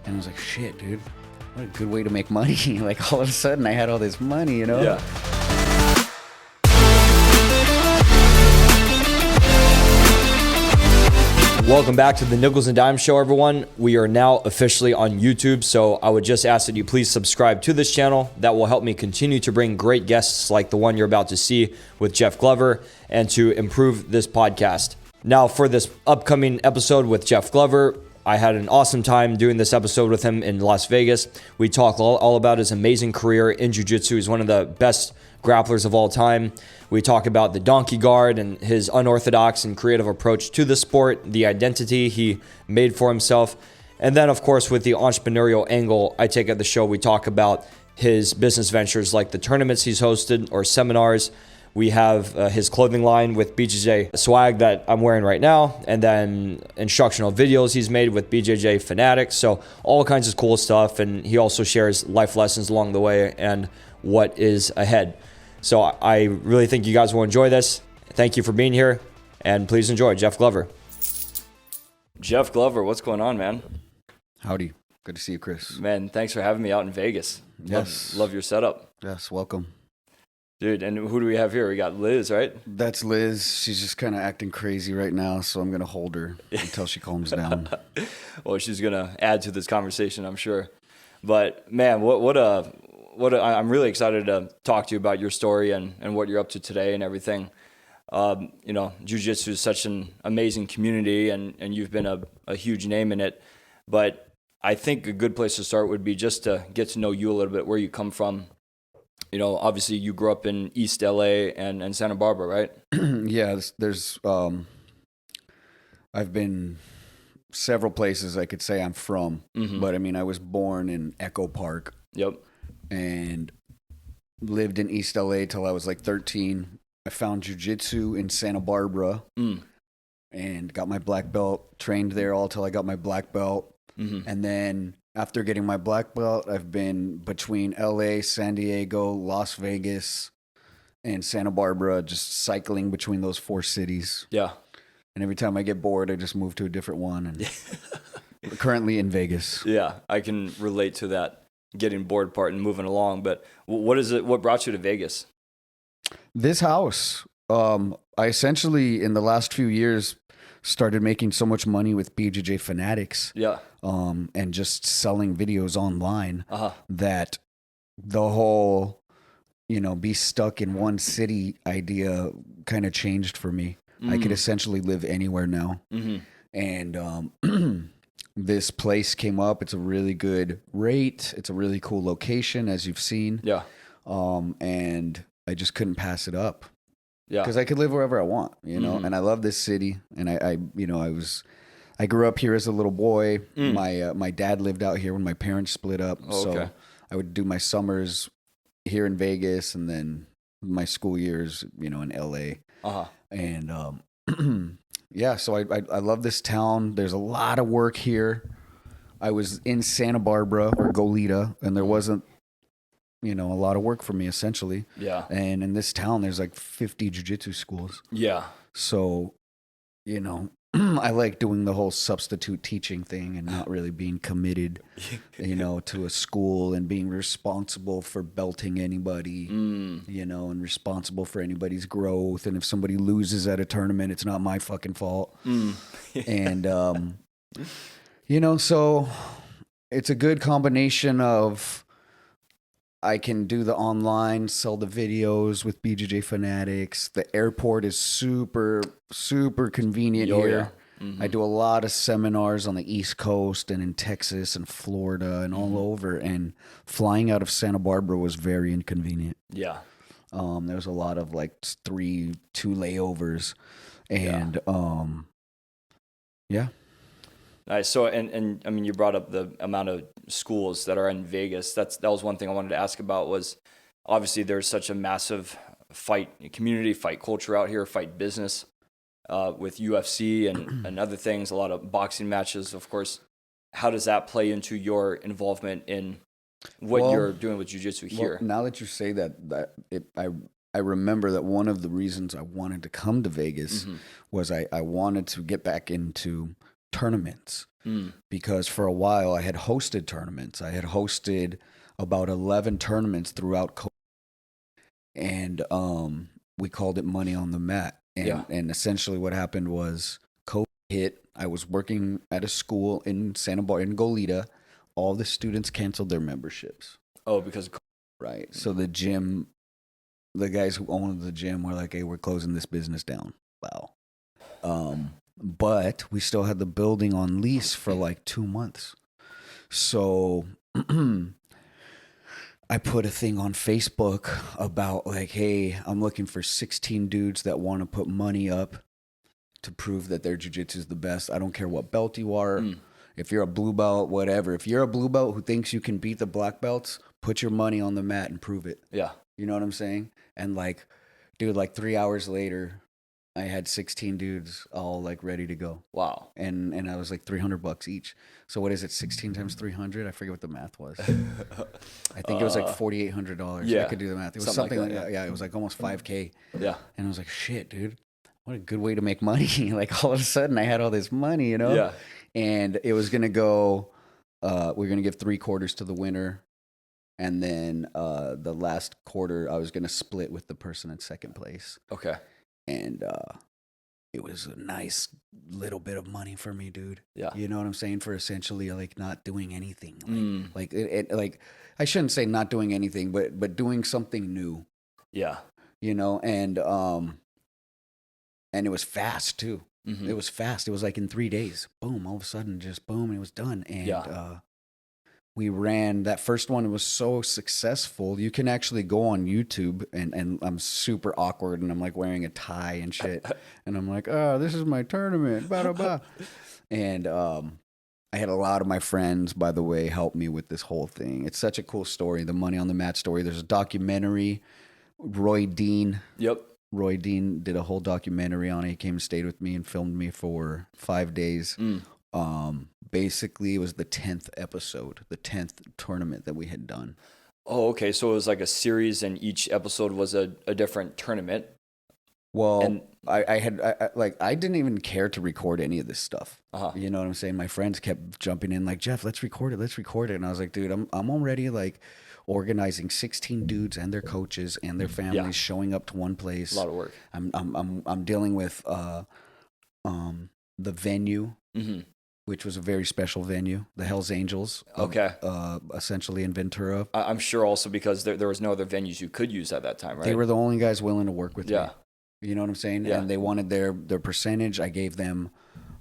And I was like, shit, dude, what a good way to make money. Like all of a sudden I had all this money, you know? Yeah. Welcome back to the Nichols and Dime Show, everyone. We are now officially on YouTube, so I would just ask that you please subscribe to this channel. That will help me continue to bring great guests like the one you're about to see with Jeff Glover and to improve this podcast. Now, for this upcoming episode with Jeff Glover, I had an awesome time doing this episode with him in Las Vegas. We talk all about his amazing career in jiu-jitsu. He's one of the best grapplers of all time. We talk about the donkey guard and his unorthodox and creative approach to the sport, the identity he made for himself. And then, of course, with the entrepreneurial angle I take at the show, we talk about his business ventures like the tournaments he's hosted or seminars. We have his clothing line with BJJ Swag that I'm wearing right now, and then instructional videos he's made with BJJ Fanatics. So all kinds of cool stuff, and he also shares life lessons along the way and what is ahead. So I really think you guys will enjoy this. Thank you for being here, and please enjoy Jeff Glover. Jeff Glover, what's going on, man? Howdy. Good to see you, Chris. Man, thanks for having me out in Vegas. Yes. Love your setup. Yes, welcome. Dude, and who do we have here? We got Liz, right? That's Liz. She's just kind of acting crazy right now, so I'm going to hold her until she calms down. Well, she's going to add to this conversation, I'm sure. But, man, I'm really excited to talk to you about your story and what you're up to today and everything. You know, jiu-jitsu is such an amazing community, and you've been a huge name in it. But I think a good place to start would be just to get to know you a little bit, where you come from. You know, obviously you grew up in East LA and Santa Barbara, right? Yeah, I've been several places I could say I'm from, but I mean, I was born in Echo Park. Yep. And lived in East LA till I was like 13. I found jiu-jitsu in Santa Barbara and got my black belt, trained there all till I got my black belt. And then after getting my black belt, I've been between LA, San Diego, Las Vegas, and Santa Barbara, just cycling between those four cities. Yeah. And every time I get bored, I just move to a different one. And we're currently in Vegas. Yeah, I can relate to that getting bored part and moving along. But what brought you to Vegas? This house. I essentially, in the last few years, started making so much money with BJJ Fanatics. Yeah. And just selling videos online that the whole, be stuck in one city idea kind of changed for me. I could essentially live anywhere now. And this place came up. It's a really good rate. It's a really cool location, as you've seen. Yeah. And I just couldn't pass it up. Yeah. Because I could live wherever I want, and I love this city. And I grew up here as a little boy. My dad lived out here when my parents split up. Oh, okay. So I would do my summers here in Vegas and then my school years, in LA. And yeah, so I love this town. There's a lot of work here. I was in Santa Barbara or Goleta, and there wasn't a lot of work for me, essentially. Yeah. And in this town, there's like 50 jiu-jitsu schools. Yeah. So, I like doing the whole substitute teaching thing and not really being committed, to a school and being responsible for belting anybody, and responsible for anybody's growth. And if somebody loses at a tournament, it's not my fucking fault. And, so it's a good combination of I can do the online, sell the videos with BJJ Fanatics. The airport is super, super convenient here. Yeah. I do a lot of seminars on the East Coast and in Texas and Florida and all over. And flying out of Santa Barbara was very inconvenient. Yeah. There was a lot of like 2 layovers. And yeah. Nice. So, and I mean, you brought up the amount of schools that are in Vegas. That was one thing I wanted to ask about. Was obviously there's such a massive fight culture out here, fight business with UFC and other things. A lot of boxing matches, of course. How does that play into your involvement in what you're doing with jiu-jitsu here? Now that you say that I remember that one of the reasons I wanted to come to Vegas was I wanted to get back into tournaments because for a while I had hosted tournaments. I had hosted about 11 tournaments throughout COVID, and we called it Money on the Mat. And essentially what happened was COVID hit. I was working at a school in Santa Barbara, in Goleta. All the students canceled their memberships. Oh, because of right. So the gym, the guys who owned the gym were like, hey, we're closing this business down. Wow. But we still had the building on lease for like 2 months. So I put a thing on Facebook about like, hey, I'm looking for 16 dudes that want to put money up to prove that their jiu-jitsu is the best. I don't care what belt you are. If you're a blue belt, whatever. If you're a blue belt who thinks you can beat the black belts, put your money on the mat and prove it. Yeah. You know what I'm saying? And like, dude, like 3 hours later, I had 16 dudes all like ready to go. Wow. And I was like $300 each. So what is it? 16 times 300? I forget what the math was. I think it was like $4,800. Yeah. I could do the math. It was something like that. Yeah. It was like almost 5K. Yeah. And I was like, shit, dude, what a good way to make money. Like all of a sudden I had all this money, you know? Yeah. And it was going to go, we're going to give 3 quarters to the winner. And then the last quarter, I was going to split with the person in second place. Okay. And it was a nice little bit of money for me, dude. Yeah. You know what I'm saying? For essentially like not doing anything. Like like I shouldn't say not doing anything, but doing something new. Yeah. You know, and it was fast too. It was fast. It was like in 3 days. Boom, all of a sudden just boom, and it was done. And we ran that first one. It was so successful. You can actually go on YouTube, and I'm super awkward, and I'm like wearing a tie and shit, and I'm like, oh, this is my tournament, blah blah blah. And I had a lot of my friends, by the way, help me with this whole thing. It's such a cool story, the Money on the Mat story. There's a documentary. Roy Dean did a whole documentary on it. He came and stayed with me and filmed me for 5 days. Basically, it was the 10th episode, the 10th tournament that we had done. Oh, okay. So it was like a series, and each episode was a different tournament. Well, and I didn't even care to record any of this stuff. You know what I'm saying? My friends kept jumping in like, Jeff, let's record it. And I was like, dude, I'm already like organizing 16 dudes and their coaches and their families showing up to one place. A lot of work. I'm dealing with the venue. Which was a very special venue, the Hells Angels. Essentially in Ventura. I'm sure also because there was no other venues you could use at that time, right? They were the only guys willing to work with me. You know what I'm saying? Yeah. And they wanted their percentage. I gave them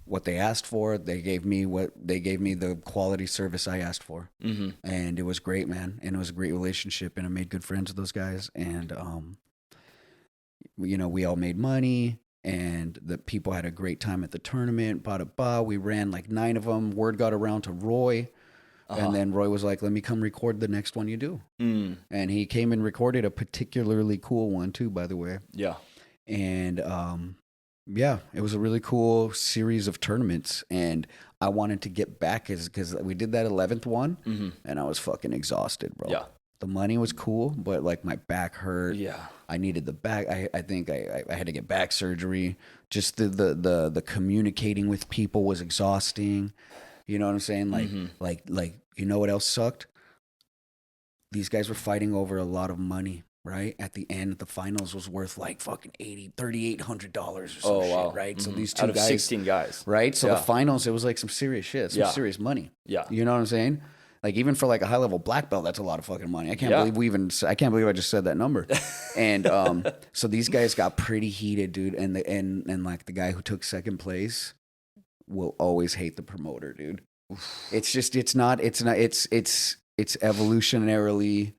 what they asked for. They gave me the quality service I asked for. And it was great, man. And it was a great relationship, and I made good friends with those guys. And we all made money. And the people had a great time at the tournament. We ran like 9 of them. Word got around to Roy. And then Roy was like, let me come record the next one you do. And he came and recorded a particularly cool one too, by the way. Yeah. And it was a really cool series of tournaments. And I wanted to get back because we did that 11th one. And I was fucking exhausted, bro. Yeah. The money was cool, but like my back hurt. Yeah. I needed the back. I think I had to get back surgery. Just the communicating with people was exhausting. You know what I'm saying? Like you know what else sucked? These guys were fighting over a lot of money, right? At the end, the finals was worth like fucking $3,800 or some shit, right? So these two out of guys, 16 guys, right? So the finals, it was like some serious shit, some serious money. Yeah. You know what I'm saying? Like even for like a high level black belt, that's a lot of fucking money. I can't believe I can't believe I just said that number. And so these guys got pretty heated, dude. And like the guy who took second place will always hate the promoter, dude. It's evolutionarily,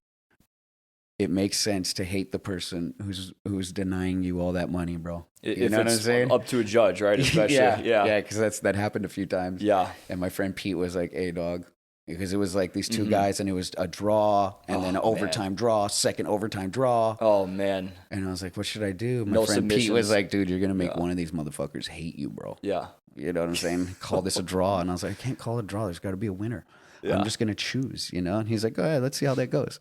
it makes sense to hate the person who's denying you all that money, bro. You know what I'm saying? Up to a judge, right? Especially, yeah, because that happened a few times. Yeah. And my friend Pete was like, "Hey, dog." Because it was like these two guys, and it was a draw, and then an overtime draw, second overtime draw. Oh, man. And I was like, what should I do? My friend Pete was like, dude, you're going to make one of these motherfuckers hate you, bro. Yeah. You know what I'm saying? Call this a draw. And I was like, I can't call it a draw. There's got to be a winner. Yeah. I'm just going to choose, you know? And he's like, go ahead, let's see how that goes.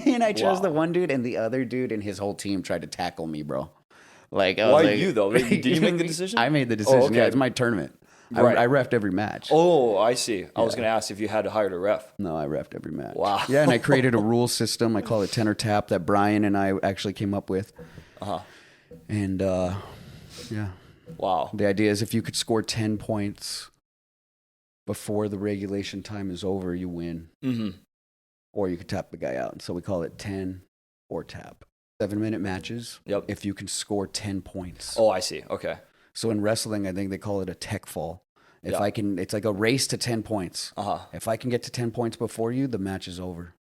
And I chose the one dude, and the other dude and his whole team tried to tackle me, bro. Like, why you, though? Did you make the decision? I made the decision. Oh, okay. Yeah, it's my tournament. Right. I reffed every match. Oh, I see. I was going to ask if you had to hire a ref. No, I reffed every match. Wow. Yeah, and I created a rule system. I call it tenor tap that Brian and I actually came up with. And yeah. Wow. The idea is if you could score 10 points before the regulation time is over, you win. Mm-hmm. Or you could tap the guy out. So we call it 10 or tap. 7-minute matches. Yep. If you can score 10 points. Oh, I see. Okay. So in wrestling, I think they call it a tech fall. If Yeah. I can, it's like a race to 10 points. If I can get to 10 points before you, the match is over.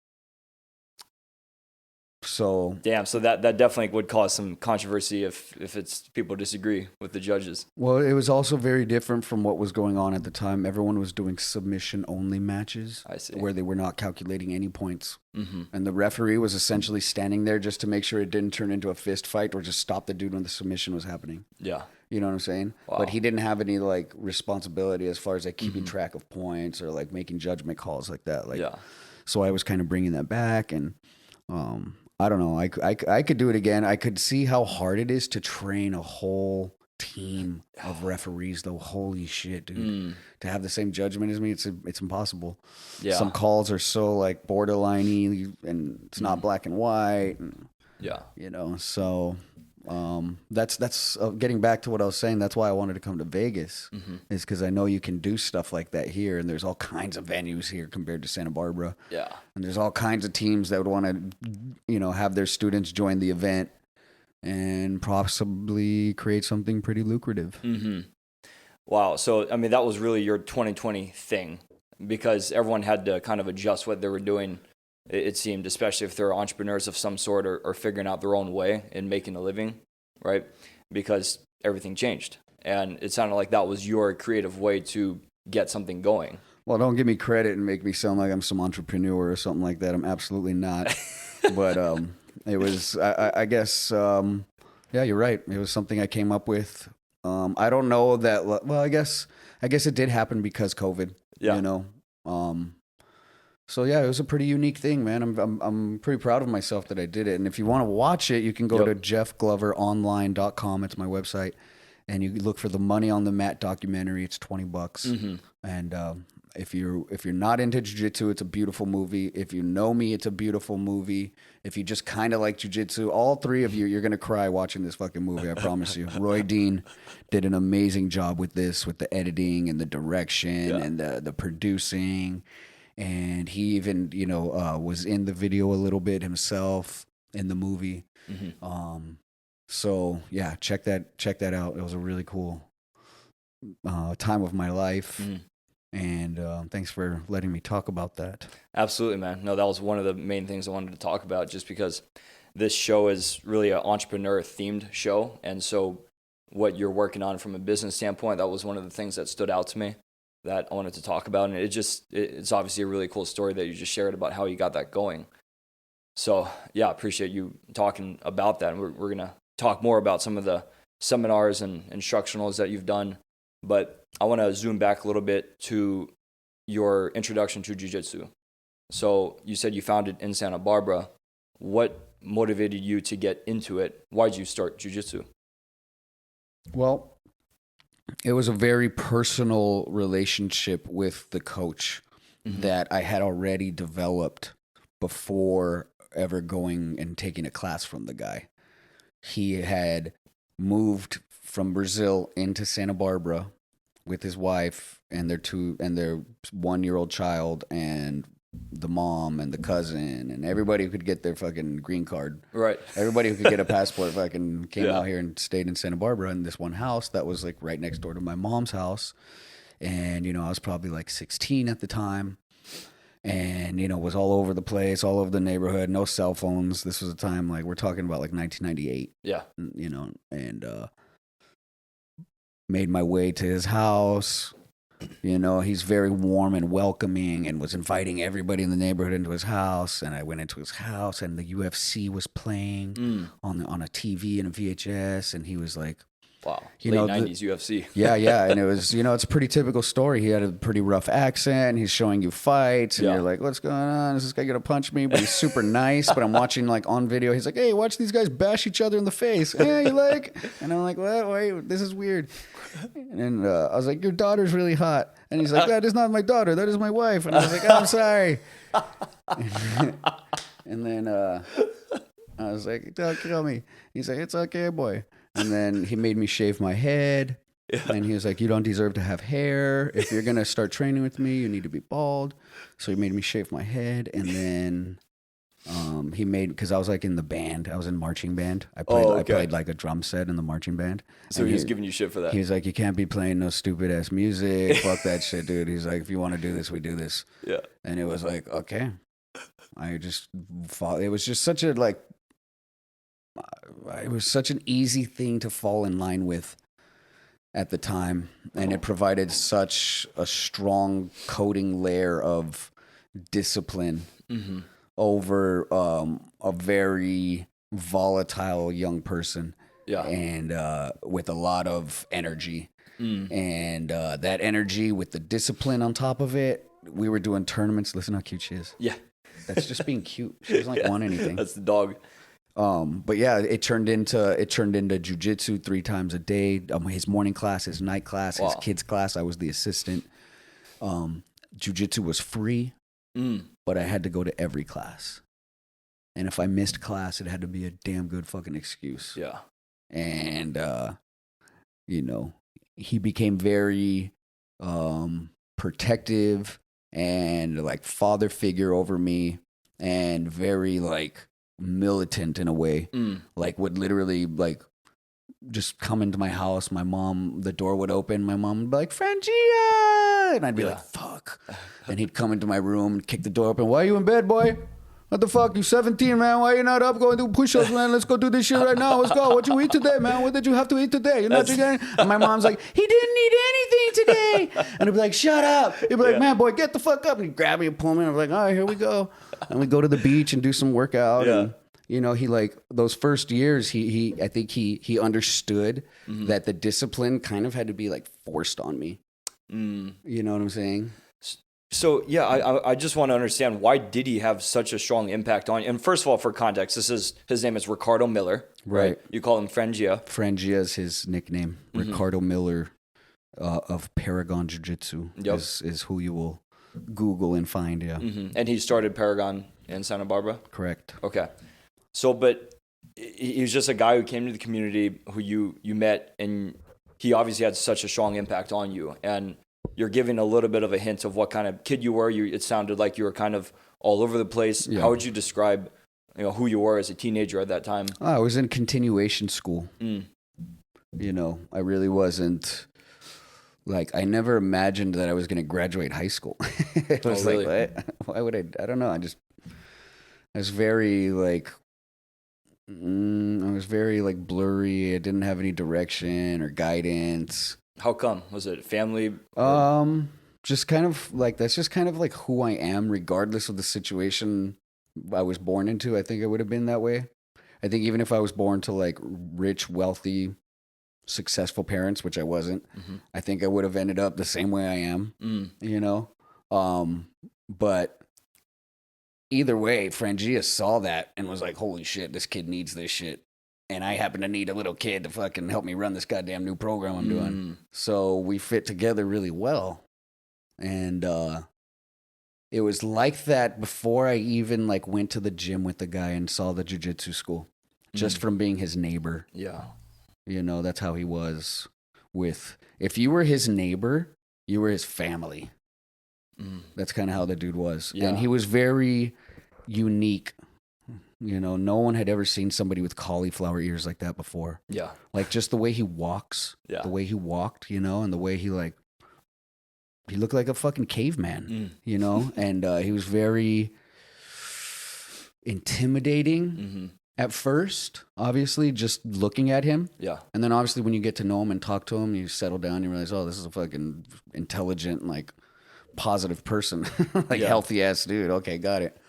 So damn, so that definitely would cause some controversy if it's people disagree with the judges. Well, it was also very different from what was going on at the time. Everyone was doing submission only matches. I see. Where they were not calculating any points. Mm-hmm. And the referee was essentially standing there just to make sure it didn't turn into a fist fight or just stop the dude when the submission was happening. Yeah. You know what I'm saying? Wow. But he didn't have any like responsibility as far as like keeping track of points or like making judgment calls like that. Like, yeah. So I was kind of bringing that back, and I don't know. I could do it again. I could see how hard it is to train a whole team of referees, though. Holy shit, dude! To have the same judgment as me, it's impossible. Yeah. Some calls are so like borderline-y, and it's not black and white. And, Yeah. you know, so that's getting back to what I was saying. That's why I wanted to come to Vegas, is because I know you can do stuff like that here, and there's all kinds of venues here compared to Santa Barbara. Yeah. And there's all kinds of teams that would want to, you know, have their students join the event and possibly create something pretty lucrative. Mm-hmm. Wow. So, I mean, that was really your 2020 thing, because everyone had to kind of adjust what they were doing, it seemed, especially if they're entrepreneurs of some sort or figuring out their own way and making a living, right? Because everything changed. And it sounded like that was your creative way to get something going. Well, don't give me credit and make me sound like I'm some entrepreneur or something like that. I'm absolutely not. But it was, I guess, yeah, you're right. It was something I came up with. I don't know that, well, I guess it did happen because COVID, you know? So yeah, it was a pretty unique thing, man. I'm pretty proud of myself that I did it. And if you want to watch it, you can go to jeffgloveronline.com. It's my website. And you look for the Money on the Mat documentary. It's $20. And if you're not into jiu-jitsu, it's a beautiful movie. If you know me, it's a beautiful movie. If you just kind of like jiu-jitsu, all three of you, you're going to cry watching this fucking movie, I promise you. Roy Dean did an amazing job with this, with the editing and the direction and the producing. And he even, you know, was in the video a little bit himself in the movie. So yeah, check that out. It was a really cool time of my life. And thanks for letting me talk about that. Absolutely, man. No, that was one of the main things I wanted to talk about, just because this show is really an entrepreneur themed show. And so what you're working on from a business standpoint, that was one of the things that stood out to me that I wanted to talk about. And it's obviously a really cool story that you just shared about how you got that going. So yeah, I appreciate you talking about that. And we're going to talk more about some of the seminars and instructionals that you've done. But I want to zoom back a little bit to your introduction to jiu-jitsu. So you said you found it in Santa Barbara. What motivated you to get into it? Why did you start jiu-jitsu? Well, it was a very personal relationship with the coach that I had already developed before ever going and taking a class from the guy. He had moved from Brazil into Santa Barbara with his wife and their 1-year-old child and the mom and the cousin and everybody who could get their fucking green card. Right. Everybody who could get a passport fucking came out here and stayed in Santa Barbara in this one house that was like right next door to my mom's house. And, you know, I was probably like 16 at the time. And, you know, was all over the place, all over the neighborhood, no cell phones. This was a time like we're talking about like 1998. Yeah. You know, and made my way to his house. You know, he's very warm and welcoming and was inviting everybody in the neighborhood into his house. And I went into his house and the UFC was playing on a TV and a VHS. And he was like, Wow. You Late know, 90s UFC. yeah. And it was, it's a pretty typical story. He had a pretty rough accent. He's showing you fights and you're like, what's going on? Is this guy going to punch me? But he's super nice. But I'm watching like on video. He's like, hey, watch these guys bash each other in the face. Yeah, you like? And I'm like, what? Wait, this is weird. And I was like, your daughter's really hot. And he's like, that is not my daughter. That is my wife. And I was like, I'm sorry. And then I was like, don't kill me. He's like, it's okay, boy. And then he made me shave my head. Yeah. And he was like, you don't deserve to have hair. If you're going to start training with me, you need to be bald. So he made me shave my head. And then he made, because I was like in the band. I was in marching band. I played like a drum set in the marching band. So he was giving you shit for that. He was like, you can't be playing no stupid ass music. Fuck that shit, dude. He's like, if you want to do this, we do this. Yeah. And it was like, okay. I just thought it was just such a like, it was such an easy thing to fall in line with at the time. And it provided such a strong coating layer of discipline over a very volatile young person. Yeah. And with a lot of energy. And that energy with the discipline on top of it, we were doing tournaments. Listen how cute she is. Yeah. That's just being cute. She doesn't like want anything. That's the dog. But yeah, it turned into jiu-jitsu 3 times a day. His morning class, his night class, his kids class. I was the assistant. Jiu-jitsu was free, but I had to go to every class. And if I missed class, it had to be a damn good fucking excuse. Yeah. And he became very protective and like father figure over me, and very like militant in a way. Like would literally like just come into my house. My mom, the door would open. My mom would be like, Franjinha! And I'd be like, fuck. And he'd come into my room and kick the door open. Why are you in bed, boy? What the fuck? You 17, man. Why you not up going to do push-ups, man? Let's go do this shit right now. Let's go. What you eat today, man? What did you have to eat today? You're not drinking? And my mom's like, he didn't eat anything today. And I'd be like, shut up. He'd be like, man, boy, get the fuck up. And he'd grab me and pull me. And I'm like, all right, here we go. And we go to the beach and do some workout. Yeah. And, he like those first years, I think he understood that the discipline kind of had to be like forced on me. You know what I'm saying? So, yeah, I just want to understand, why did he have such a strong impact on you? And first of all, for context, his name is Ricardo Miller, right? You call him Franjinha. Franjinha is his nickname. Ricardo Miller of Paragon Jiu-Jitsu is who you will Google and find, yeah. And he started Paragon in Santa Barbara? Correct. Okay. So, but he was just a guy who came to the community, who you met, and he obviously had such a strong impact on you. And you're giving a little bit of a hint of what kind of kid you were. It sounded like you were kind of all over the place. Yeah. How would you describe, who you were as a teenager at that time? I was in continuation school. I really wasn't, like, I never imagined that I was going to graduate high school. It was really? Like, why would I don't know. I was very, like, blurry. I didn't have any direction or guidance. How come? Was it family? Just kind of like, that's just kind of like who I am, regardless of the situation I was born into. I think I would have been that way. I think even if I was born to like rich, wealthy, successful parents, which I wasn't, I think I would have ended up the same way I am, but either way, Franjinha saw that and was like, holy shit, this kid needs this shit. And I happen to need a little kid to fucking help me run this goddamn new program I'm doing. So we fit together really well. And it was like that before I even like went to the gym with the guy and saw the jiu-jitsu school. Just from being his neighbor. Yeah. That's how he was if you were his neighbor, you were his family. That's kind of how the dude was. Yeah. And he was very unique. No one had ever seen somebody with cauliflower ears like that before. Yeah. Like just the way he walks, the way he walked, and the way he looked like a fucking caveman, and he was very intimidating at first, obviously, just looking at him. Yeah. And then obviously when you get to know him and talk to him, you settle down, you realize, oh, this is a fucking intelligent, like positive person, healthy ass dude. Okay, got it.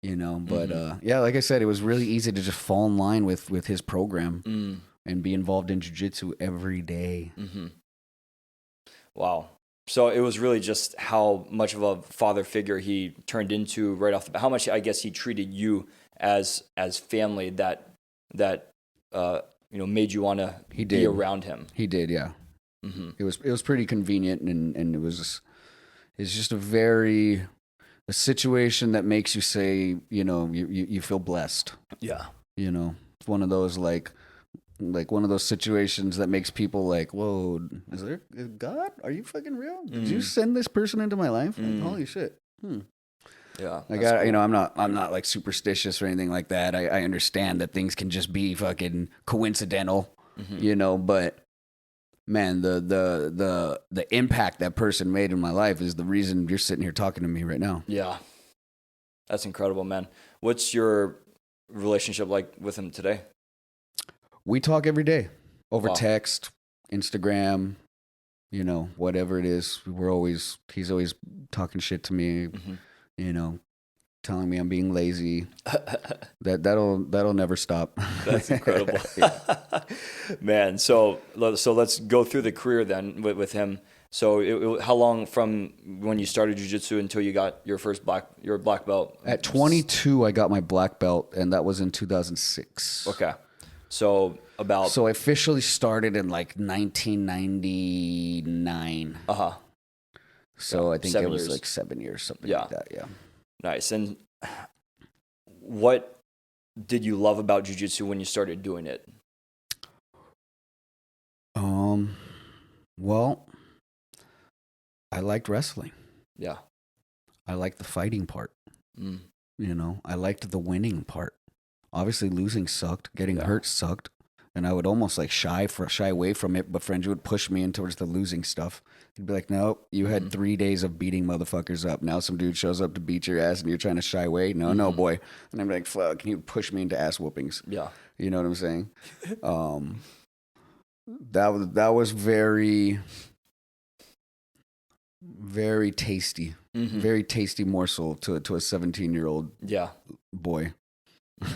But like I said, it was really easy to just fall in line with his program. and be involved in jiu-jitsu every day. Wow. So it was really just how much of a father figure he turned into right off the bat. How much, I guess, he treated you as family that made you want to be around him. He did, yeah. It was pretty convenient, and it's just a situation that makes you say, you feel blessed. Yeah. It's one of those like one of those situations that makes people like, whoa, is there God? Are you fucking real? Did you send this person into my life? Like, holy shit. Yeah. Like, cool. I'm not like superstitious or anything like that. I understand that things can just be fucking coincidental, but man, the impact that person made in my life is the reason you're sitting here talking to me right now. Yeah. That's incredible, man. What's your relationship like with him today? We talk every day over text, Instagram, whatever it is. He's always talking shit to me, telling me I'm being lazy. That'll never stop. That's incredible. Man. So let's go through the career then with him. So how long from when you started jiu-jitsu until you got your first black belt? At 22, I got my black belt, and that was in 2006. Okay. So I officially started in like 1999. So I think it was like 7 years, something like that. Yeah. Nice. And what did you love about jiu-jitsu when you started doing it? Well, I liked wrestling. Yeah. I liked the fighting part. I liked the winning part. Obviously, losing sucked. Getting hurt sucked. And I would almost like shy away from it. But Franjinha would push me in towards the losing stuff. He'd be like, "No, you had 3 days of beating motherfuckers up. Now some dude shows up to beat your ass, and you're trying to shy away. No, boy." And I'm like, "Fuck!" And he would push me into ass whoopings. Yeah. You know what I'm saying? That was very, very tasty. Very tasty morsel to a 17-year-old boy.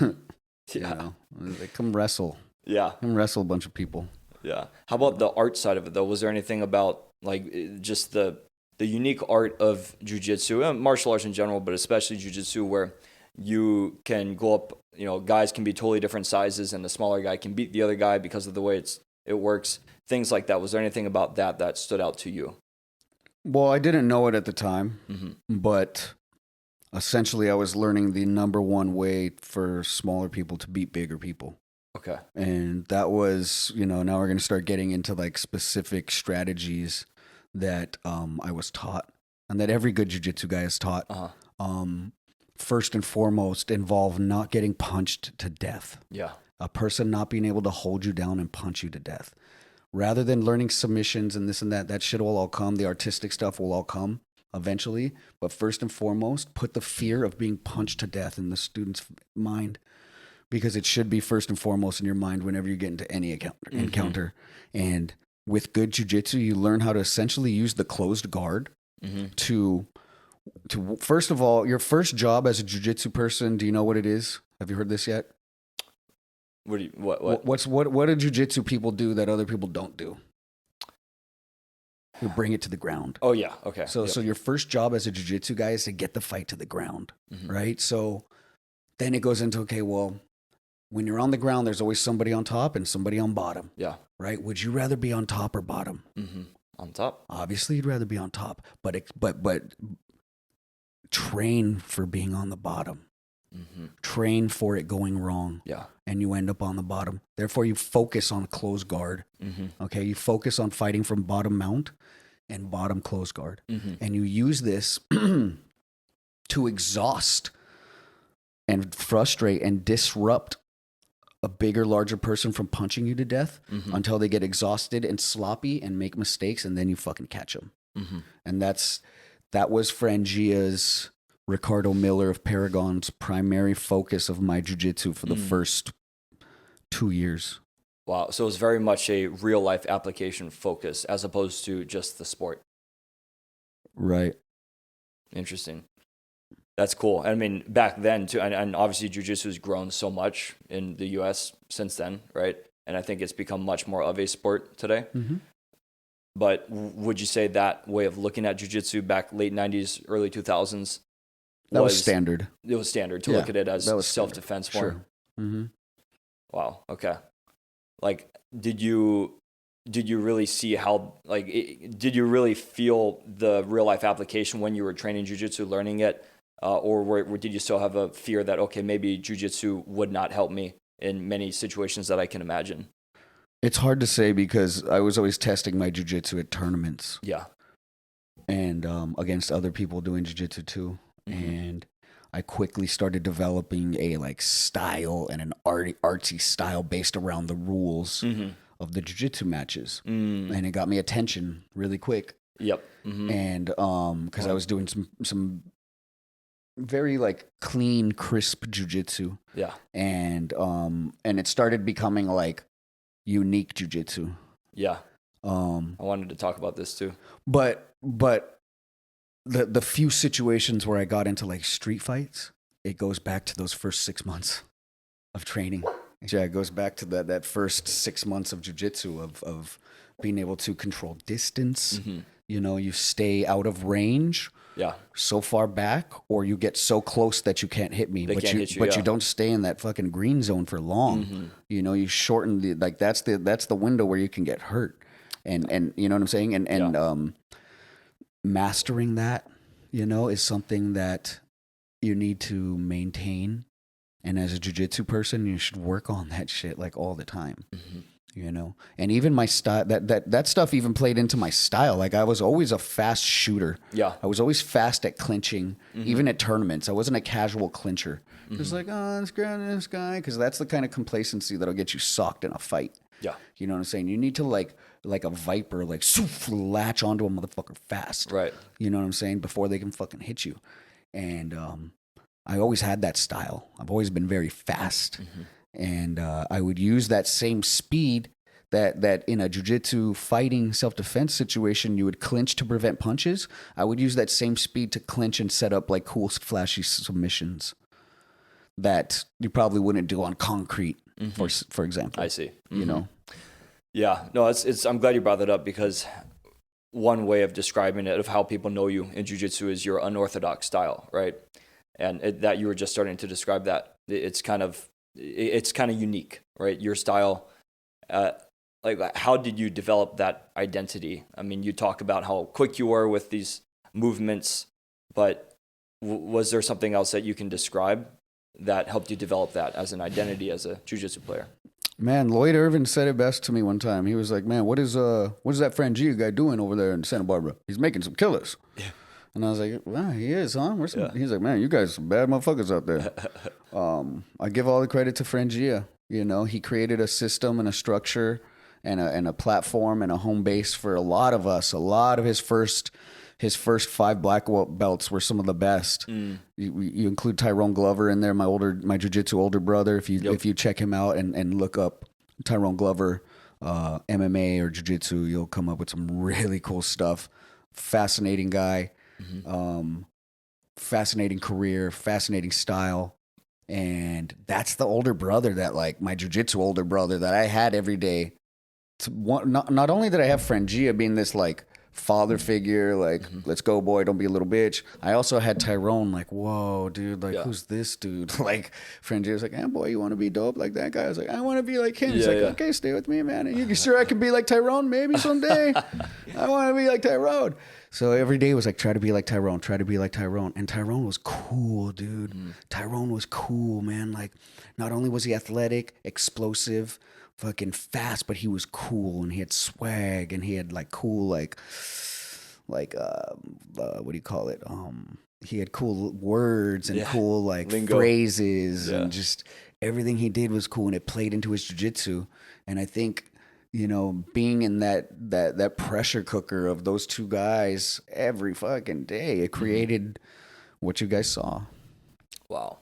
Like, come wrestle. Yeah. Come wrestle a bunch of people. Yeah. How about the art side of it though? Was there anything about like just the unique art of jiu-jitsu, martial arts in general, but especially jiu-jitsu, where you can go up, guys can be totally different sizes and the smaller guy can beat the other guy because of the way it works, things like that. Was there anything about that stood out to you? Well, I didn't know it at the time, but essentially I was learning the number one way for smaller people to beat bigger people. Okay. And that was, now we're going to start getting into like specific strategies that I was taught and that every good jiu-jitsu guy is taught. First and foremost, involve not getting punched to death. Yeah. A person not being able to hold you down and punch you to death. Rather than learning submissions and this and that shit will all come. The artistic stuff will all come eventually. But first and foremost, put the fear of being punched to death in the student's mind. Because it should be first and foremost in your mind whenever you get into any encounter. And with good jiu-jitsu, you learn how to essentially use the closed guard to first of all, your first job as a jiu-jitsu person, do you know what it is? Have you heard this yet? What do jiu-jitsu people do that other people don't do? You bring it to the ground. Oh yeah, okay. So your first job as a jiu-jitsu guy is to get the fight to the ground, right? So then it goes into, okay, well, when you're on the ground, there's always somebody on top and somebody on bottom. Yeah. Right? Would you rather be on top or bottom? On top. Obviously, you'd rather be on top, but train for being on the bottom. Train for it going wrong. Yeah. And you end up on the bottom. Therefore, you focus on close guard. Okay. You focus on fighting from bottom mount and bottom close guard. And you use this to exhaust and frustrate and disrupt a bigger, larger person from punching you to death until they get exhausted and sloppy and make mistakes, and then you fucking catch them. And that was Franjinha's, Ricardo Miller of Paragon's primary focus of my jiu-jitsu for the first 2 years. Wow. So it was very much a real life application focus as opposed to just the sport. Right. Interesting. That's cool. I mean, back then too, and obviously jiu-jitsu has grown so much in the US since then, right? and I think it's become much more of a sport today. Mm-hmm. But would you say that way of looking at jiu-jitsu back late 90s, early 2000s That was standard. It was standard to look at it as self-defense form. Sure. Mm-hmm. Wow. Okay. Like, did you really see how, like, did you really feel the real life application when you were training jiu-jitsu, learning it? Or did you still have a fear that, okay, maybe jiu-jitsu would not help me in many situations that I can imagine? It's hard to say because I was always testing my jiu-jitsu at tournaments. Yeah. And against other people doing jiu-jitsu too. Mm-hmm. And I quickly started developing a like style and an artsy style based around the rules of the jiu-jitsu matches. And it got me attention really quick. Yep. Mm-hmm. And because I was doing some very like clean, crisp jiu-jitsu. Yeah. And it started becoming like unique jiu-jitsu. Yeah. I wanted to talk about this too. But the few situations where I got into like street fights, it goes back to those first 6 months of training. Yeah, it goes back to that first 6 months of jiu-jitsu of being able to control distance. Mm-hmm. You know, you stay out of range. Yeah. So far back, or you get so close that you can't hit me. But you don't stay in that fucking green zone for long. Mm-hmm. You know, you shorten that's the window where you can get hurt. And you know what I'm saying? And mastering that, you know, is something that you need to maintain. And as a jiu-jitsu person, you should work on that shit like all the time. Mm-hmm. You know, and even my style, that stuff even played into my style. Like I was always a fast shooter. Yeah. I was always fast at clinching, even at tournaments. I wasn't a casual clincher. Just like, oh, let's grab this guy. Because that's the kind of complacency that'll get you socked in a fight. Yeah. You know what I'm saying? You need to like a viper, like latch onto a motherfucker fast. Right. You know what I'm saying? Before they can fucking hit you. And I always had that style. I've always been very fast. Mm-hmm. And I would use that same speed that in a jiu-jitsu fighting self-defense situation, you would clinch to prevent punches. I would use that same speed to clinch and set up like cool, flashy submissions that you probably wouldn't do on concrete, for example. I see. Mm-hmm. You know? Yeah. No, it's. I'm glad you brought that up because one way of describing it, of how people know you in jiu-jitsu, is your unorthodox style, right? And that you were just starting to describe that. It's kind of unique, right? Your style, like how did you develop that identity? I mean, you talk about how quick you were with these movements, but was there something else that you can describe that helped you develop that as an identity as a jiu-jitsu player? Man, Lloyd Irvin said it best to me one time. He was like, man, what is that Franjinha guy doing over there in Santa Barbara? He's making some killers. Yeah. And I was like, wow, he is, huh? He's like, man, you guys are some bad motherfuckers out there. I give all the credit to Franjinha. You know, he created a system and a structure and a platform and a home base for a lot of us. A lot of his first 5 black belts were some of the best. You include Tyrone Glover in there, my jiu-jitsu older brother. If you check him out and look up Tyrone Glover, MMA or jiu-jitsu, you'll come up with some really cool stuff. Fascinating guy. Mm-hmm. Fascinating career, fascinating style. And that's the older brother that, like, my jiu-jitsu older brother that I had every day. Not only did I have Franjinha being this, like, father figure, like, let's go, boy, don't be a little bitch. I also had Tyrone, like, whoa, dude, like, who's this dude? Like, Franjinha was like, hey, boy, you want to be dope like that guy? I was like, I want to be like him. He's like, okay, stay with me, man. You sure I can be like Tyrone maybe someday? I want to be like Tyrone. So every day was like, try to be like Tyrone, try to be like Tyrone. And Tyrone was cool, dude. Tyrone was cool, man. Like, not only was he athletic, explosive, fucking fast, but he was cool and he had swag and he had like cool, like what do you call it? He had cool words and cool like lingo, phrases and just everything he did was cool and it played into his jiu-jitsu. And I think, you know, being in that pressure cooker of those two guys every fucking day, it created what you guys saw. Wow.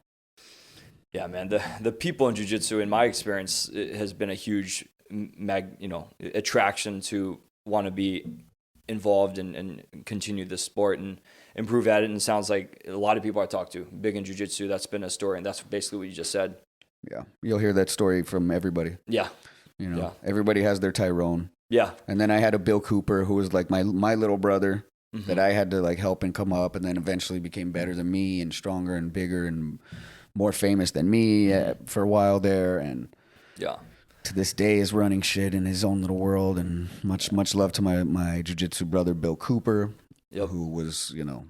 Yeah, man. The people in jiu-jitsu, in my experience, it has been a huge attraction to want to be involved and continue this sport and improve at it. And it sounds like a lot of people I talk to, big in jiu-jitsu, that's been a story. And that's basically what you just said. Yeah. You'll hear that story from everybody. Yeah. You know, Yeah. everybody has their Tyrone. Yeah. And then I had a Bill Cooper who was like my little brother Mm-hmm. that I had to like help and come up, and then eventually became better than me and stronger and bigger and more famous than me for a while there. And Yeah. to this day is running shit in his own little world. And much love to my jiu-jitsu brother Bill Cooper, Yep. who was, you know,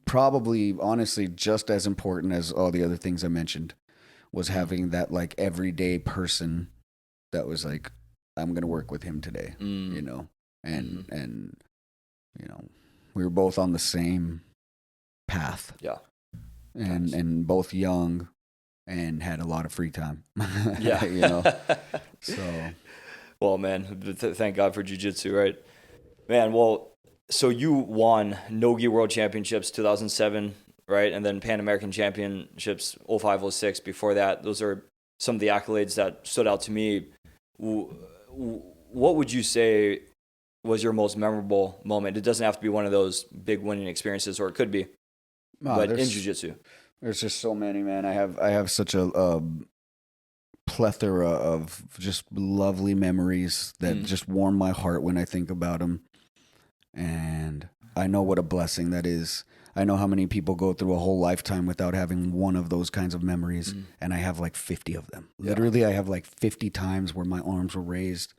probably honestly just as important as all the other things I mentioned, was having that like everyday person that was like, I'm gonna work with him today, you know, and you know, we were both on the same path, Yeah. and both young and had a lot of free time. Yeah. You know, so Well, man, thank God for jiu-jitsu, right? Man, well, so you won Nogi World Championships 2007, right? And then Pan American Championships 05, 06. Before that, those are some of the accolades that stood out to me. What would you say was your most memorable moment? It doesn't have to be one of those big winning experiences, or it could be, but in jiu-jitsu. There's just so many, man. I have such a plethora of just lovely memories that just warm my heart when I think about them. And I know what a blessing that is. I know how many people go through a whole lifetime without having one of those kinds of memories. And I have like 50 of them. Yeah. Literally, I have like 50 times where my arms were raised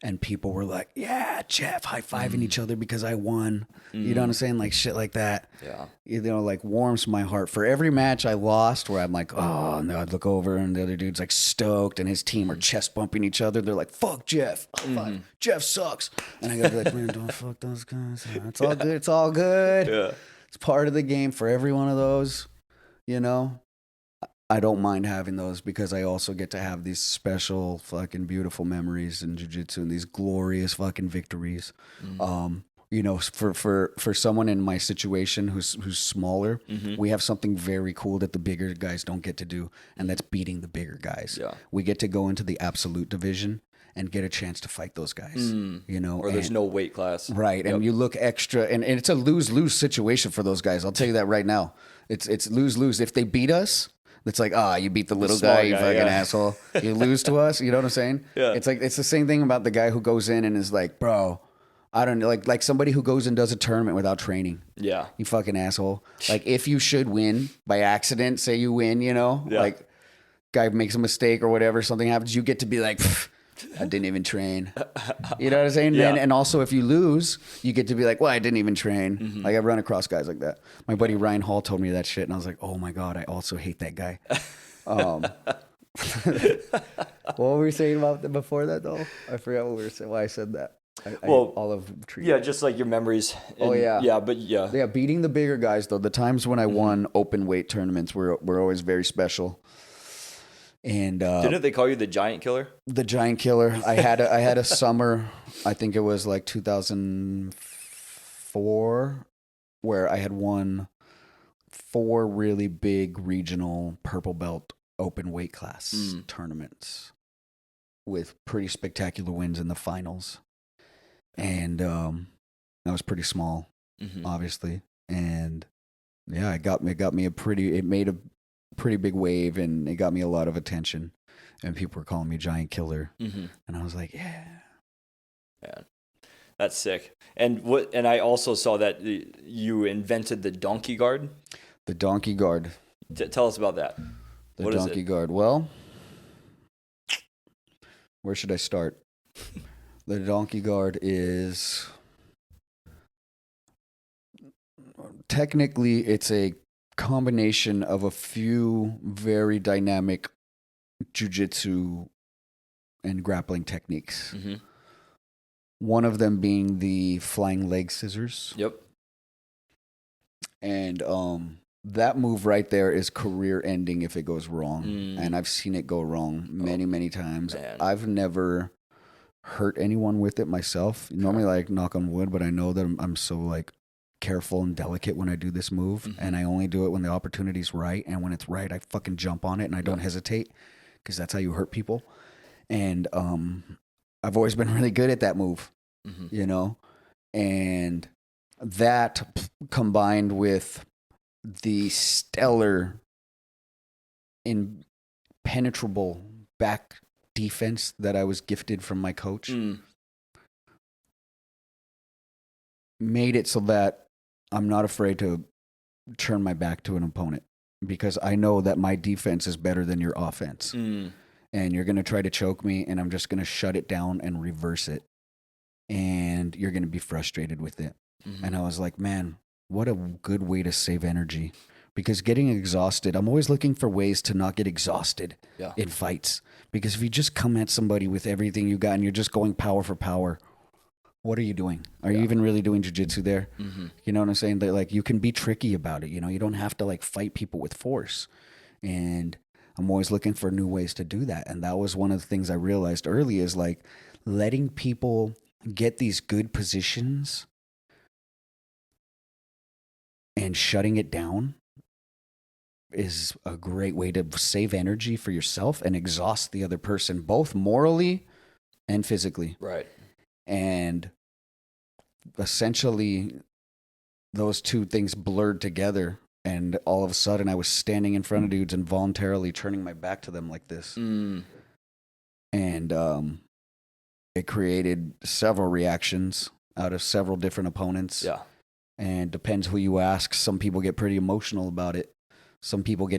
and people were like, yeah, Jeff, high-fiving each other because I won. You know what I'm saying? Like shit like that. Yeah. You know, like warms my heart. For every match I lost where I'm like, oh, and I'd look over and the other dude's like stoked and his team are chest bumping each other. They're like, fuck Jeff. Jeff sucks. And I gotta be like, man, don't fuck those guys. It's all good. It's all good. Yeah. It's part of the game for every one of those, you know? I don't mind having those because I also get to have these special fucking beautiful memories in jiu-jitsu and these glorious fucking victories. You know, for someone in my situation who's smaller, we have something very cool that the bigger guys don't get to do, and that's beating the bigger guys. Yeah. We get to go into the absolute division and get a chance to fight those guys. You know, Or there's no weight class. right, and you look extra, and it's a lose-lose situation for those guys. I'll tell you that right now. It's lose-lose. If they beat us, it's like, you beat the little small guy, you guy, fucking yeah. asshole. You lose to us, you know what I'm saying? Yeah. It's like, it's the same thing about the guy who goes in and is like, bro, I don't know, like somebody who goes and does a tournament without training. Yeah. You fucking asshole. Like, if you should win by accident, say you win, you know, like guy makes a mistake or whatever, something happens, you get to be like, I didn't even train. You know what I'm saying? Yeah. And also if you lose, you get to be like, well, I didn't even train. Like, I run across guys like that. My buddy Ryan Hall told me that shit, and I was like, oh my God, I also hate that guy. What were we saying about before that though? I forgot what we were saying. Why I said that. Olive tree. Yeah, just like your memories. Yeah, beating the bigger guys though. The times when I won open weight tournaments were always very special. And Didn't they call you the Giant Killer? the Giant Killer. I had a summer. I think it was like 2004, where I had won 4 really big regional purple belt open weight class tournaments with pretty spectacular wins in the finals. And I was pretty small, obviously. And yeah, it made a pretty big wave, and it got me a lot of attention. And people were calling me Giant Killer. And I was like, yeah. That's sick. And I also saw that you invented the donkey guard. The donkey guard. Tell us about that. The donkey guard. Well, where should I start? The donkey guard is technically it's a combination of a few very dynamic jiu-jitsu and grappling techniques. One of them being the flying leg scissors. Yep. And that move right there is career ending if it goes wrong. And I've seen it go wrong many, many times. Man. I've never hurt anyone with it myself. Normally, like, knock on wood, but I know that I'm so like careful and delicate when I do this move, and I only do it when the opportunity's right. And when it's right, I fucking jump on it and I don't hesitate, because that's how you hurt people. And I've always been really good at that move, you know, and that combined with the stellar, impenetrable back defense that I was gifted from my coach made it so that I'm not afraid to turn my back to an opponent, because I know that my defense is better than your offense. And you're going to try to choke me, and I'm just going to shut it down and reverse it. And you're going to be frustrated with it. And I was like, man, what a good way to save energy. Because getting exhausted, I'm always looking for ways to not get exhausted in fights. Because if you just come at somebody with everything you got and you're just going power for power, what are you doing? Are you even really doing jiu-jitsu there? You know what I'm saying? That, like, you can be tricky about it. You know, you don't have to like fight people with force. And I'm always looking for new ways to do that. And that was one of the things I realized early, is like letting people get these good positions and shutting it down is a great way to save energy for yourself and exhaust the other person, both morally and physically. Right. And essentially those two things blurred together, and all of a sudden I was standing in front of dudes and voluntarily turning my back to them like this. And it created several reactions out of several different opponents. Yeah. And depends who you ask. Some people get pretty emotional about it. Some people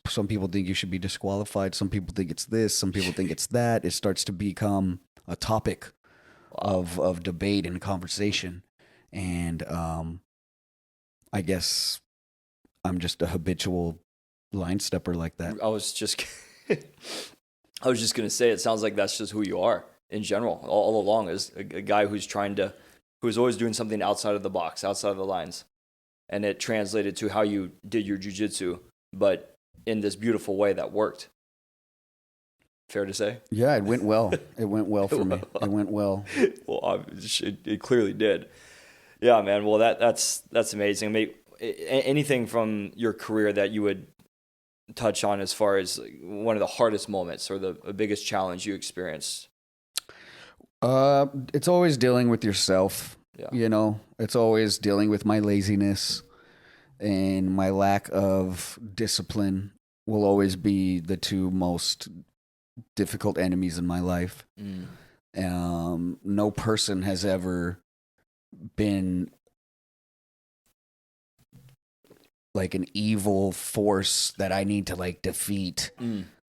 some people think you should be disqualified. Some people think it's this. Some people think it's that. It starts to become a topic of debate and conversation. And I guess I'm just a habitual line stepper like that. I was just going to say, it sounds like that's just who you are in general, all along, as a guy who's always doing something outside of the box, outside of the lines. And it translated to how you did your jiu-jitsu, but in this beautiful way that worked. Fair to say? Yeah, it went well. It went well for me. It went well. Well, it clearly did. Yeah, man. Well, that's amazing. I mean, anything from your career that you would touch on as far as one of the hardest moments or the biggest challenge you experienced? It's always dealing with yourself. Yeah. You know, it's always dealing with my laziness, and my lack of discipline will always be the two most difficult enemies in my life. No person has ever been like an evil force that I need to like defeat.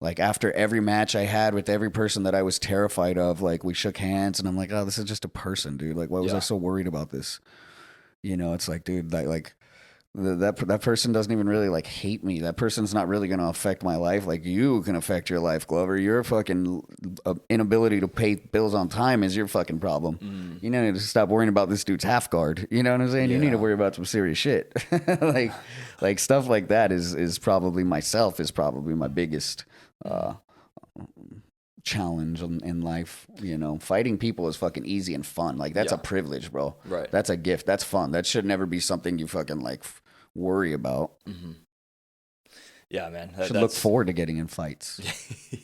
Like after every match I had with every person that I was terrified of, like we shook hands and I'm like, oh, this is just a person, dude. Like, why was I so worried about this? You know, it's like, dude, like that person doesn't even really like hate me. That person's not really going to affect my life. Like you can affect your life, Glover. Your fucking inability to pay bills on time is your fucking problem. You need to stop worrying about this dude's half guard. You know what I'm saying? You need to worry about some serious shit. like stuff like that is probably my biggest challenge in life. You know, fighting people is fucking easy and fun. Like that's a privilege, bro. Right. That's a gift. That's fun. That should never be something you fucking like worry about. Yeah, man. Should look forward to getting in fights.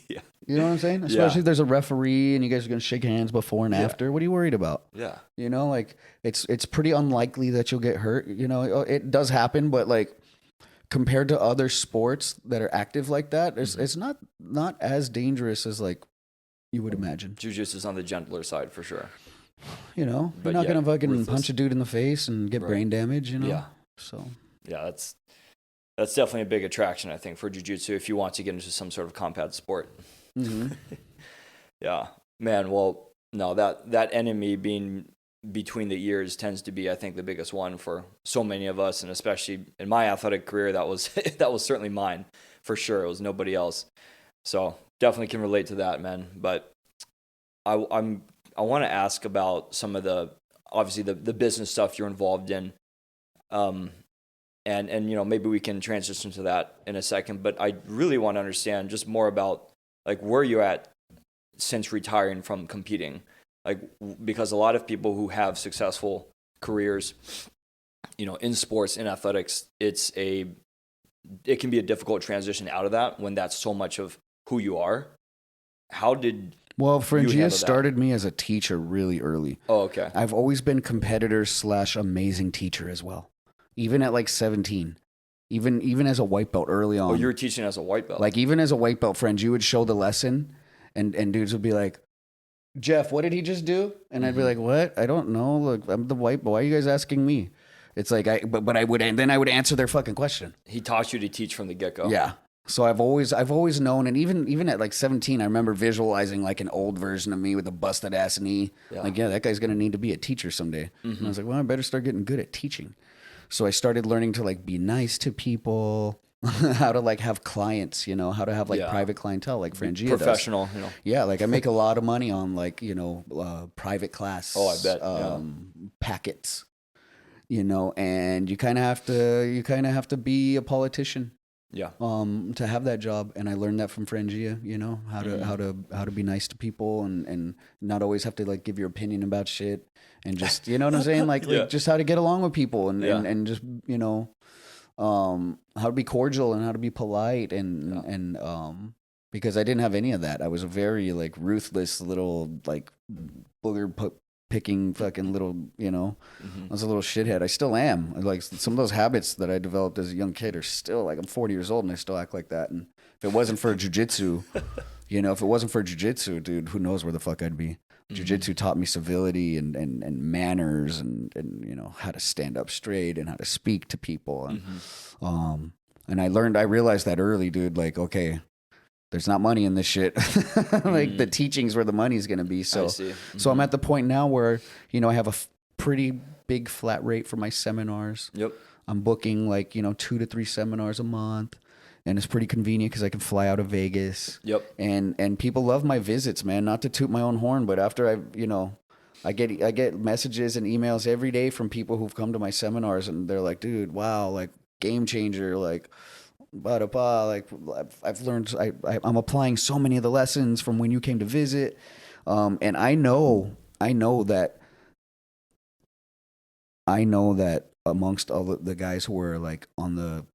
Yeah. You know what I'm saying? Especially if there's a referee and you guys are gonna shake hands before and after. What are you worried about? Yeah. You know, like it's pretty unlikely that you'll get hurt. You know, it does happen, but like compared to other sports that are active like that, it's not as dangerous as like you would imagine. Jiu-jitsu is on the gentler side for sure. You know, you're not gonna fucking punch a dude in the face and get brain damage. You know. Yeah. So. Yeah, that's definitely a big attraction, I think, for jiu-jitsu if you want to get into some sort of combat sport. Yeah, man. Well, no, that enemy being between the ears tends to be, I think, the biggest one for so many of us, and especially in my athletic career, that was certainly mine for sure. It was nobody else. So definitely can relate to that, man. But I want to ask about some of obviously the business stuff you're involved in. And you know, maybe we can transition to that in a second, but I really want to understand just more about like where you're at since retiring from competing. Like, because a lot of people who have successful careers, you know, in sports, in athletics, it can be a difficult transition out of that when that's so much of who you are. Franjinha started me as a teacher really early. Oh, okay. I've always been competitor / amazing teacher as well. Even at like 17, even as a white belt early on. Oh, you were teaching as a white belt. Like even as a white belt, friend, you would show the lesson and dudes would be like, Jeff, what did he just do? And I'd be like, what? I don't know. Look, I'm the white boy. Why are you guys asking me? It's like, but I would, and then I would answer their fucking question. He taught you to teach from the get-go. Yeah. So I've always known, and even at like 17, I remember visualizing like an old version of me with a busted ass knee. Yeah. Like, yeah, that guy's gonna need to be a teacher someday. And I was like, well, I better start getting good at teaching. So I started learning to like be nice to people, how to like have clients, you know, how to have like private clientele, like Franjinha Professional, does. you know. Yeah, like I make a lot of money on like, you know, private class. Oh, I bet. Packets. You know, and you kind of have to be a politician. Yeah. To have that job, and I learned that from Franjinha, you know, how to be nice to people and not always have to like give your opinion about shit, and just, you know what I'm saying, like just how to get along with people and just, you know, how to be cordial and how to be polite and because I didn't have any of that. I was a very like ruthless little like booger picking fucking little, you know, I was a little shithead. I still am. Like some of those habits that I developed as a young kid are still like, I'm 40 years old and I still act like that. And if it wasn't for jiu-jitsu, you know, if it wasn't for jiu-jitsu, dude, who knows where the fuck I'd be. Jiu-jitsu taught me civility and manners and, you know, how to stand up straight and how to speak to people. And I realized that early, dude, like, okay, there's not money in this shit. Like the teaching's where the money's going to be. So, so I'm at the point now where, you know, I have a pretty big flat rate for my seminars. Yep. I'm booking like, you know, 2 to 3 seminars a month, and it's pretty convenient because I can fly out of Vegas. Yep. And people love my visits, man, not to toot my own horn, but after I get messages and emails every day from people who've come to my seminars and they're like, dude, wow, like game changer. Like, like I've learned, I'm applying so many of the lessons from when you came to visit. And I know that amongst all the guys who are like on the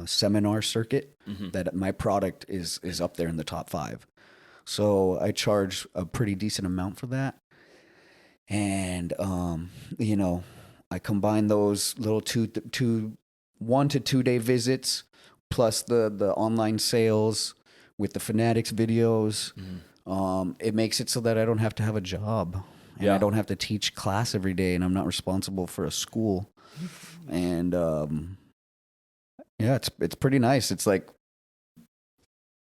seminar circuit, that my product is up there in the top 5. So I charge a pretty decent amount for that. And, you know, I combine those little 1 to 2 day visits plus the online sales with the Fanatics videos. It makes it so that I don't have to have a job and I don't have to teach class every day, and I'm not responsible for a school. And yeah, it's pretty nice. It's like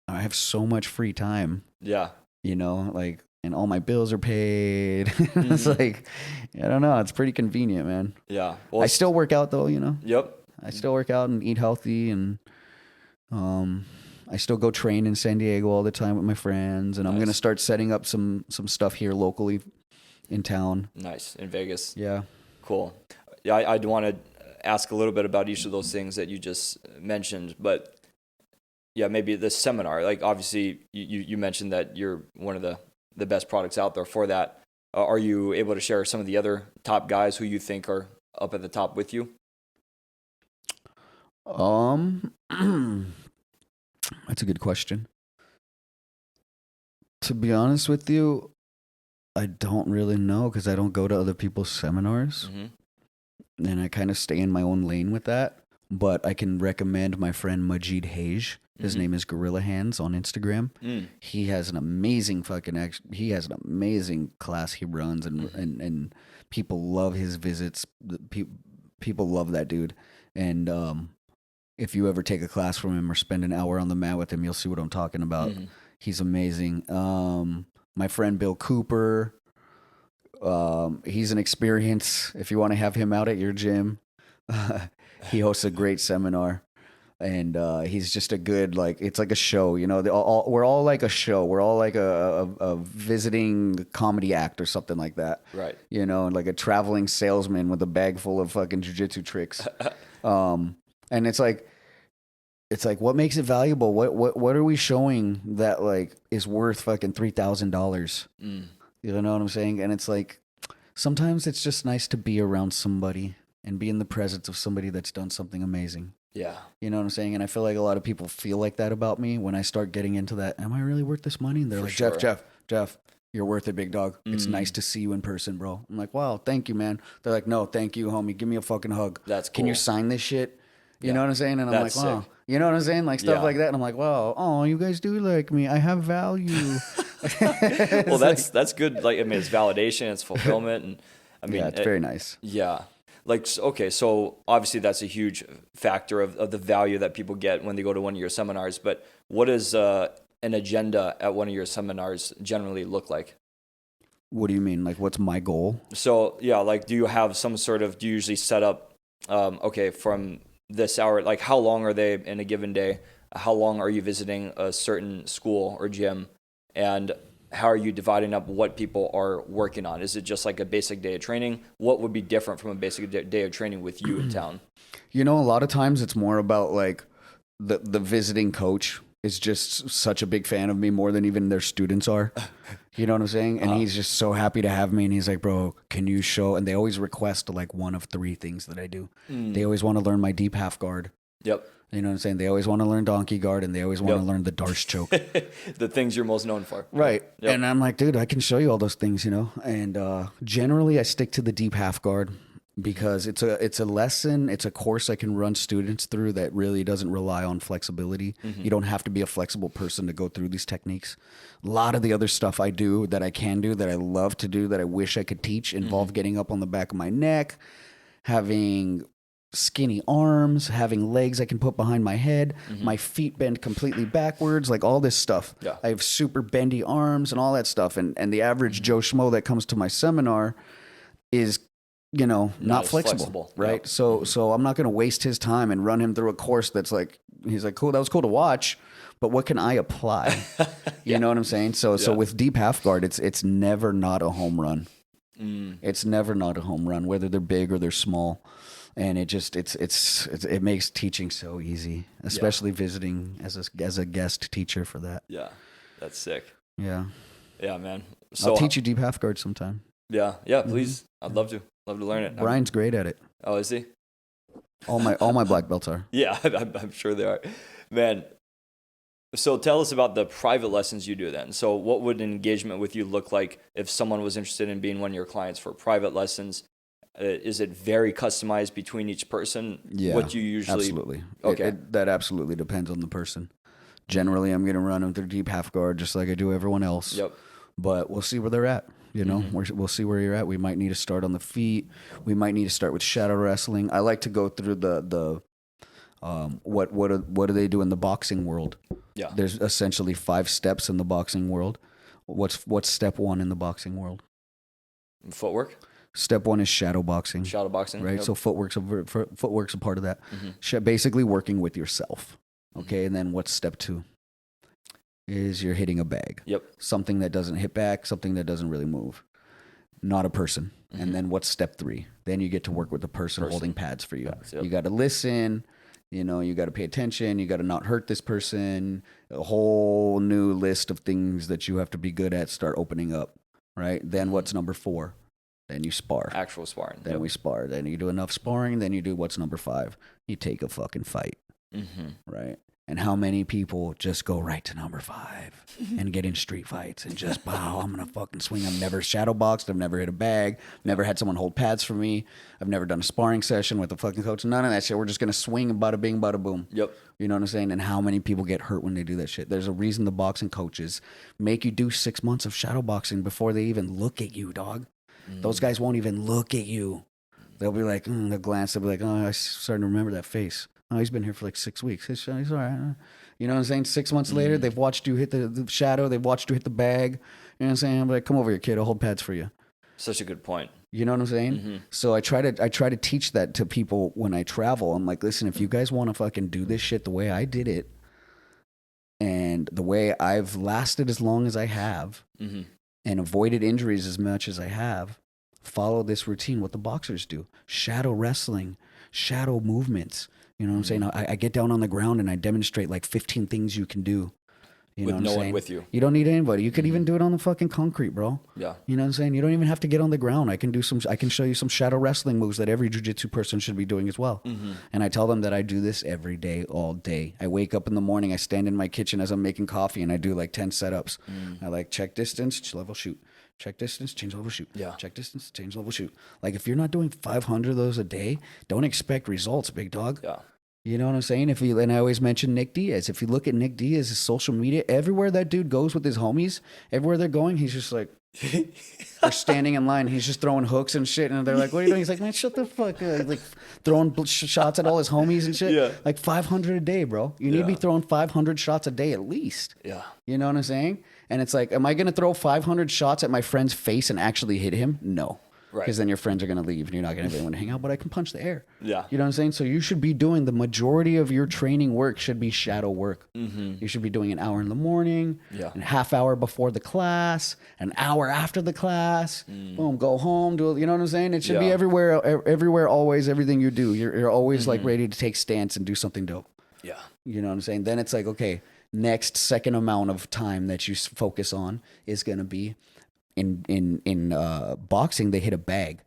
I have so much free time. Yeah. You know, like, and all my bills are paid. It's like, I don't know. It's pretty convenient, man. Yeah. Well, I still work out though, you know? Yep. I still work out and eat healthy, and I still go train in San Diego all the time with my friends, and I'm going to start setting up some stuff here locally in town. Nice. In Vegas. Yeah. Cool. Yeah, I'd want to ask a little bit about each of those things that you just mentioned, but yeah, maybe the seminar, like obviously you mentioned that you're one of the best products out there for that. Are you able to share some of the other top guys who you think are up at the top with you? That's a good question. To be honest with you, I don't really know because I don't go to other people's seminars, and I kind of stay in my own lane with that. But I can recommend my friend Majid Hage. His name is Gorilla Hands on Instagram. He has an amazing he has an amazing class he runs, and people love his visits. People love that dude. And if you ever take a class from him or spend an hour on the mat with him, you'll see what I'm talking about. He's amazing. My friend Bill Cooper, he's an experience. If you want to have him out at your gym, he hosts a great seminar. And he's just a good, like, it's like a show, you know. We're all like a show. We're all like a visiting comedy act or something like that. Right. You know, like a traveling salesman with a bag full of fucking jiu-jitsu tricks. And it's like, what makes it valuable? What are we showing that like is worth fucking $3,000? You know what I'm saying? And it's like, sometimes it's just nice to be around somebody and be in the presence of somebody that's done something amazing. Yeah. You know what I'm saying? And I feel like a lot of people feel like that about me when I start getting into that. Am I really worth this money? And they're like, Jeff, you're worth it, big dog. It's nice to see you in person, bro. I'm like, wow, thank you, man. They're like, no, thank you, homie. Give me a fucking hug. That's cool. Can you sign this shit? You know what I'm saying? And I'm like, That's wow. sick. You know what I'm saying? Like stuff Yeah. like that. And I'm like, wow, oh, you guys do like me. I have value. Well, that's good. Like, I mean, it's validation, it's fulfillment, and I mean, yeah, it's very nice. Yeah. Like, okay, so obviously that's a huge factor of the value that people get when they go to one of your seminars. But what does an agenda at one of your seminars generally look like? What do you mean? Like, what's my goal? So, yeah, like, do you have some sort of, do you usually set up, okay, from this hour, like, how long are they in a given day? How long are you visiting a certain school or gym? And how are you dividing up what people are working on? Is it just like a basic day of training? What would be different from a basic day of training with you in town? You know, a lot of times it's more about like the visiting coach is just such a big fan of me more than even their students are. You know what I'm saying? And he's just so happy to have me. And he's like, bro, can you show? And they always request like one of three things that I do. They always want to learn my deep half guard. Yep. You know what I'm saying? They always want to learn donkey guard and they always want to learn the Darce choke. The things you're most known for. Right. Yep. And I'm like, dude, I can show you all those things, you know? And generally I stick to the deep half guard because it's a lesson, it's a course I can run students through that really doesn't rely on flexibility. You don't have to be a flexible person to go through these techniques. A lot of the other stuff I do that I can do, that I love to do, that I wish I could teach involve getting up on the back of my neck, having skinny arms, having legs I can put behind my head, my feet bend completely backwards, like all this stuff. Yeah. I have super bendy arms and all that stuff. And the average Joe Schmo that comes to my seminar is, you know, not as flexible, right? Yep. So I'm not going to waste his time and run him through a course that's like, he's like, cool, that was cool to watch, but what can I apply? You know what I'm saying? So with deep half guard, it's never not a home run. It's never not a home run, whether they're big or they're small. And it makes teaching so easy, especially visiting as a guest teacher for that. Yeah, that's sick. Yeah, yeah, man. So I'll teach you deep half guard sometime. Yeah, please. I'd love to learn it. Brian's great at it. Oh, is he? All my black belts are. Yeah, I'm sure they are, man. So tell us about the private lessons you do then. So what would an engagement with you look like if someone was interested in being one of your clients for private lessons? Is it very customized between each person? Yeah, what you usually absolutely. Okay, that absolutely depends on the person. Generally, I'm going to run them through deep half guard just like I do everyone else. Yep. But we'll see where they're at. You know, we'll see where you're at. We might need to start on the feet. We might need to start with shadow wrestling. I like to go through the what do they do in the boxing world? Yeah. There's essentially 5 steps in the boxing world. What's step 1 in the boxing world? Footwork. Step 1 is shadow boxing. Shadow boxing, right? Yep. So footwork's a part of that. Basically working with yourself. Okay, and then what's step 2? Is you're hitting a bag. Yep. Something that doesn't hit back, something that doesn't really move. Not a person. And then what's step 3? Then you get to work with the person holding pads for you. Yep. You got to listen. You know, you got to pay attention. You got to not hurt this person. A whole new list of things that you have to be good at start opening up. Right. Then what's number 4? Then you spar. Actual sparring. Then we spar. Then you do enough sparring. Then you do what's number 5? You take a fucking fight. Right. And how many people just go right to number 5 and get in street fights and just, wow, I'm going to fucking swing. I've never shadow boxed. I've never hit a bag. Never had someone hold pads for me. I've never done a sparring session with a fucking coach. None of that shit. We're just going to swing and bada bing, bada boom. Yep. You know what I'm saying? And how many people get hurt when they do that shit? There's a reason the boxing coaches make you do 6 months of shadow boxing before they even look at you, dog. Those guys won't even look at you. They'll be like, they'll glance. They'll be like, oh, I'm starting to remember that face. Oh, he's been here for like 6 weeks. He's all right. You know what I'm saying? 6 months later, they've watched you hit the shadow. They've watched you hit the bag. You know what I'm saying? I'm like, come over here, kid. I'll hold pads for you. Such a good point. You know what I'm saying? So I try to teach that to people when I travel. I'm like, listen, if you guys want to fucking do this shit the way I did it, and the way I've lasted as long as I have, and avoided injuries as much as I have, follow this routine. What the boxers do: shadow wrestling, shadow movements. You know what I'm saying? I get down on the ground and I demonstrate like 15 things you can do. You know with what I'm no saying? one with you. You don't need anybody. You could even do it on the fucking concrete, bro. Yeah. You know what I'm saying? You don't even have to get on the ground. I can show you some shadow wrestling moves that every jiu-jitsu person should be doing as well. And I tell them that I do this every day, all day. I wake up in the morning, I stand in my kitchen as I'm making coffee, and I do like 10 setups. I like check distance, level, shoot. Check distance, change level, shoot. Yeah. Check distance, change level, shoot. Like if you're not doing 500 of those a day, don't expect results, big dog. Yeah. You know what I'm saying? And I always mention Nick Diaz. If you look at Nick Diaz's social media, everywhere that dude goes with his homies, everywhere they're going, he's just like, they're standing in line. He's just throwing hooks and shit. And they're like, what are you doing? He's like, man, shut the fuck up. Like throwing shots at all his homies and shit. Yeah. Like 500 a day, bro. You need to be throwing 500 shots a day at least. Yeah. You know what I'm saying? And it's like, am I going to throw 500 shots at my friend's face and actually hit him? No. Right. Because then your friends are going to leave and you're not going to have anyone to hang out, but I can punch the air. Yeah. You know what I'm saying? So you should be doing the majority of your training work should be shadow work. Mm-hmm. You should be doing an hour in the morning, a half hour before the class, an hour after the class. Boom, go home. You know what I'm saying? It should be everywhere, always, everything you do. You're always like ready to take stance and do something dope. Yeah. You know what I'm saying? Then it's like, okay, next second amount of time that you focus on is going to be in boxing, they hit a bag.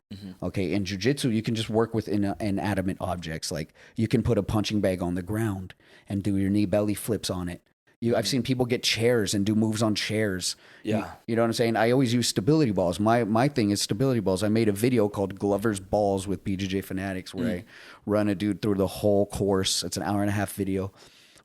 Okay. In jiu-jitsu, you can just work with inanimate objects. Like you can put a punching bag on the ground and do your knee belly flips on it. I've seen people get chairs and do moves on chairs. Yeah. You know what I'm saying? I always use stability balls. My thing is stability balls. I made a video called Glover's Balls with BJJ Fanatics where I run a dude through the whole course. It's an hour and a half video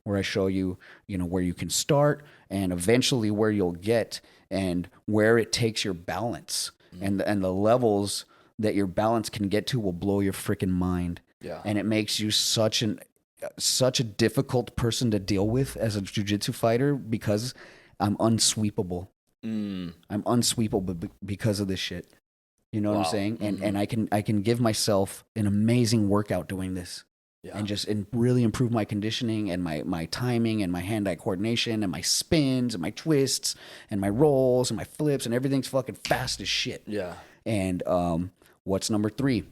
where I show you, where you can start and eventually where you'll get and where it takes your balance and the levels that your balance can get to will blow your freaking mind. Yeah. And it makes you such a difficult person to deal with as a jiu-jitsu fighter because I'm unsweepable. I'm unsweepable because of this shit. You know what I'm saying? And I can give myself an amazing workout doing this. Yeah. And really improve my conditioning and my timing and my hand-eye coordination and my spins and my twists and my rolls and my flips and everything's fucking fast as shit. Yeah. And what's number 3?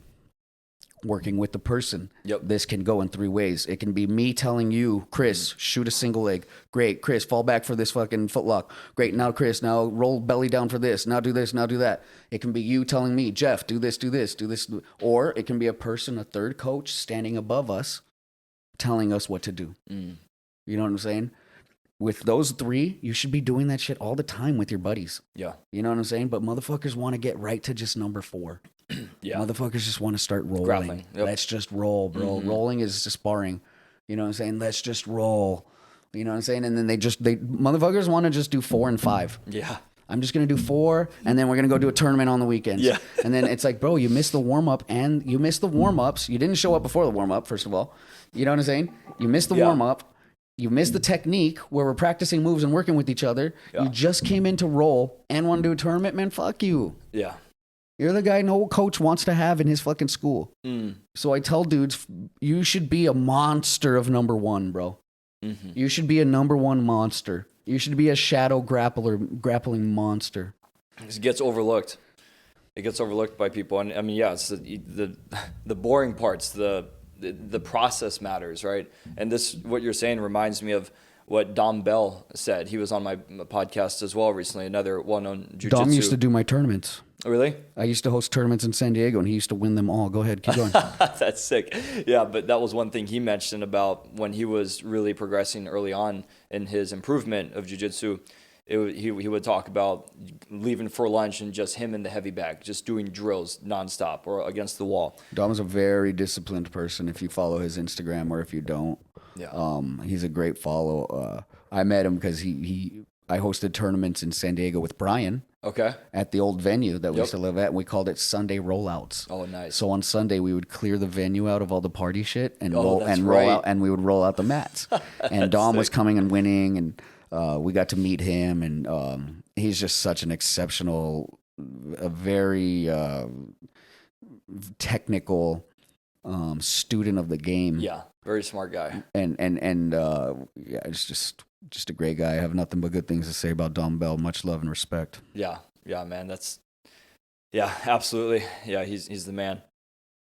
Working with the person. Yep. This can go in 3 ways. It can be me telling you, Chris, shoot a single leg. Great. Chris, fall back for this fucking footlock. Great. Now, Chris, now roll belly down for this. Now do this. Now do that. It can be you telling me, Jeff, do this, do this, do this. Or it can be a person, a third coach standing above us telling us what to do. You know what I'm saying? With those 3, you should be doing that shit all the time with your buddies. Yeah. You know what I'm saying? But motherfuckers want to get right to just number 4. Yeah. Motherfuckers just want to start rolling. Grappling. Yep. Let's just roll, bro. Rolling is just sparring. You know what I'm saying? Let's just roll. You know what I'm saying? And then motherfuckers want to just do 4 and 5. Yeah. I'm just going to do 4 and then we're going to go do a tournament on the weekends. Yeah. And then it's like, bro, you missed the warm up and you missed the warm ups. You didn't show up before the warm up, first of all. You know what I'm saying? You missed the warm up. You missed the technique where we're practicing moves and working with each other. Yeah. You just came in to roll and want to do a tournament, man. Fuck you. Yeah. You're the guy no coach wants to have in his fucking school. So I tell dudes, you should be a monster of number 1, bro. You should be a number 1 monster. You should be a shadow grappling monster. It gets overlooked. It gets overlooked by people. And I mean, yeah, it's the boring parts, the process matters, right? And what you're saying reminds me of what Dom Bell said. He was on my podcast as well recently, another well-known jiu-jitsu. Dom used to do my tournaments. Oh, really? I used to host tournaments in San Diego, and he used to win them all. Go ahead, keep going. That's sick. Yeah, but that was one thing he mentioned about when he was really progressing early on in his improvement of jiu-jitsu. He would talk about leaving for lunch and just him in the heavy bag, just doing drills nonstop or against the wall. Dom is a very disciplined person if you follow his Instagram or if you don't. Yeah. He's a great follow. I met him because I hosted tournaments in San Diego with Brian. Okay. At the old venue that we used to live at, and we called it Sunday Rollouts. Oh, nice. So on Sunday we would clear the venue out of all the party shit and roll out, and we would roll out the mats. And Dom was coming and winning, and we got to meet him, and he's just such an exceptional, a very technical student of the game. Yeah, very smart guy. And yeah, it's just a great guy. I have nothing but good things to say about Dom Bell. Much love and respect. Yeah, man. Absolutely. Yeah, he's the man.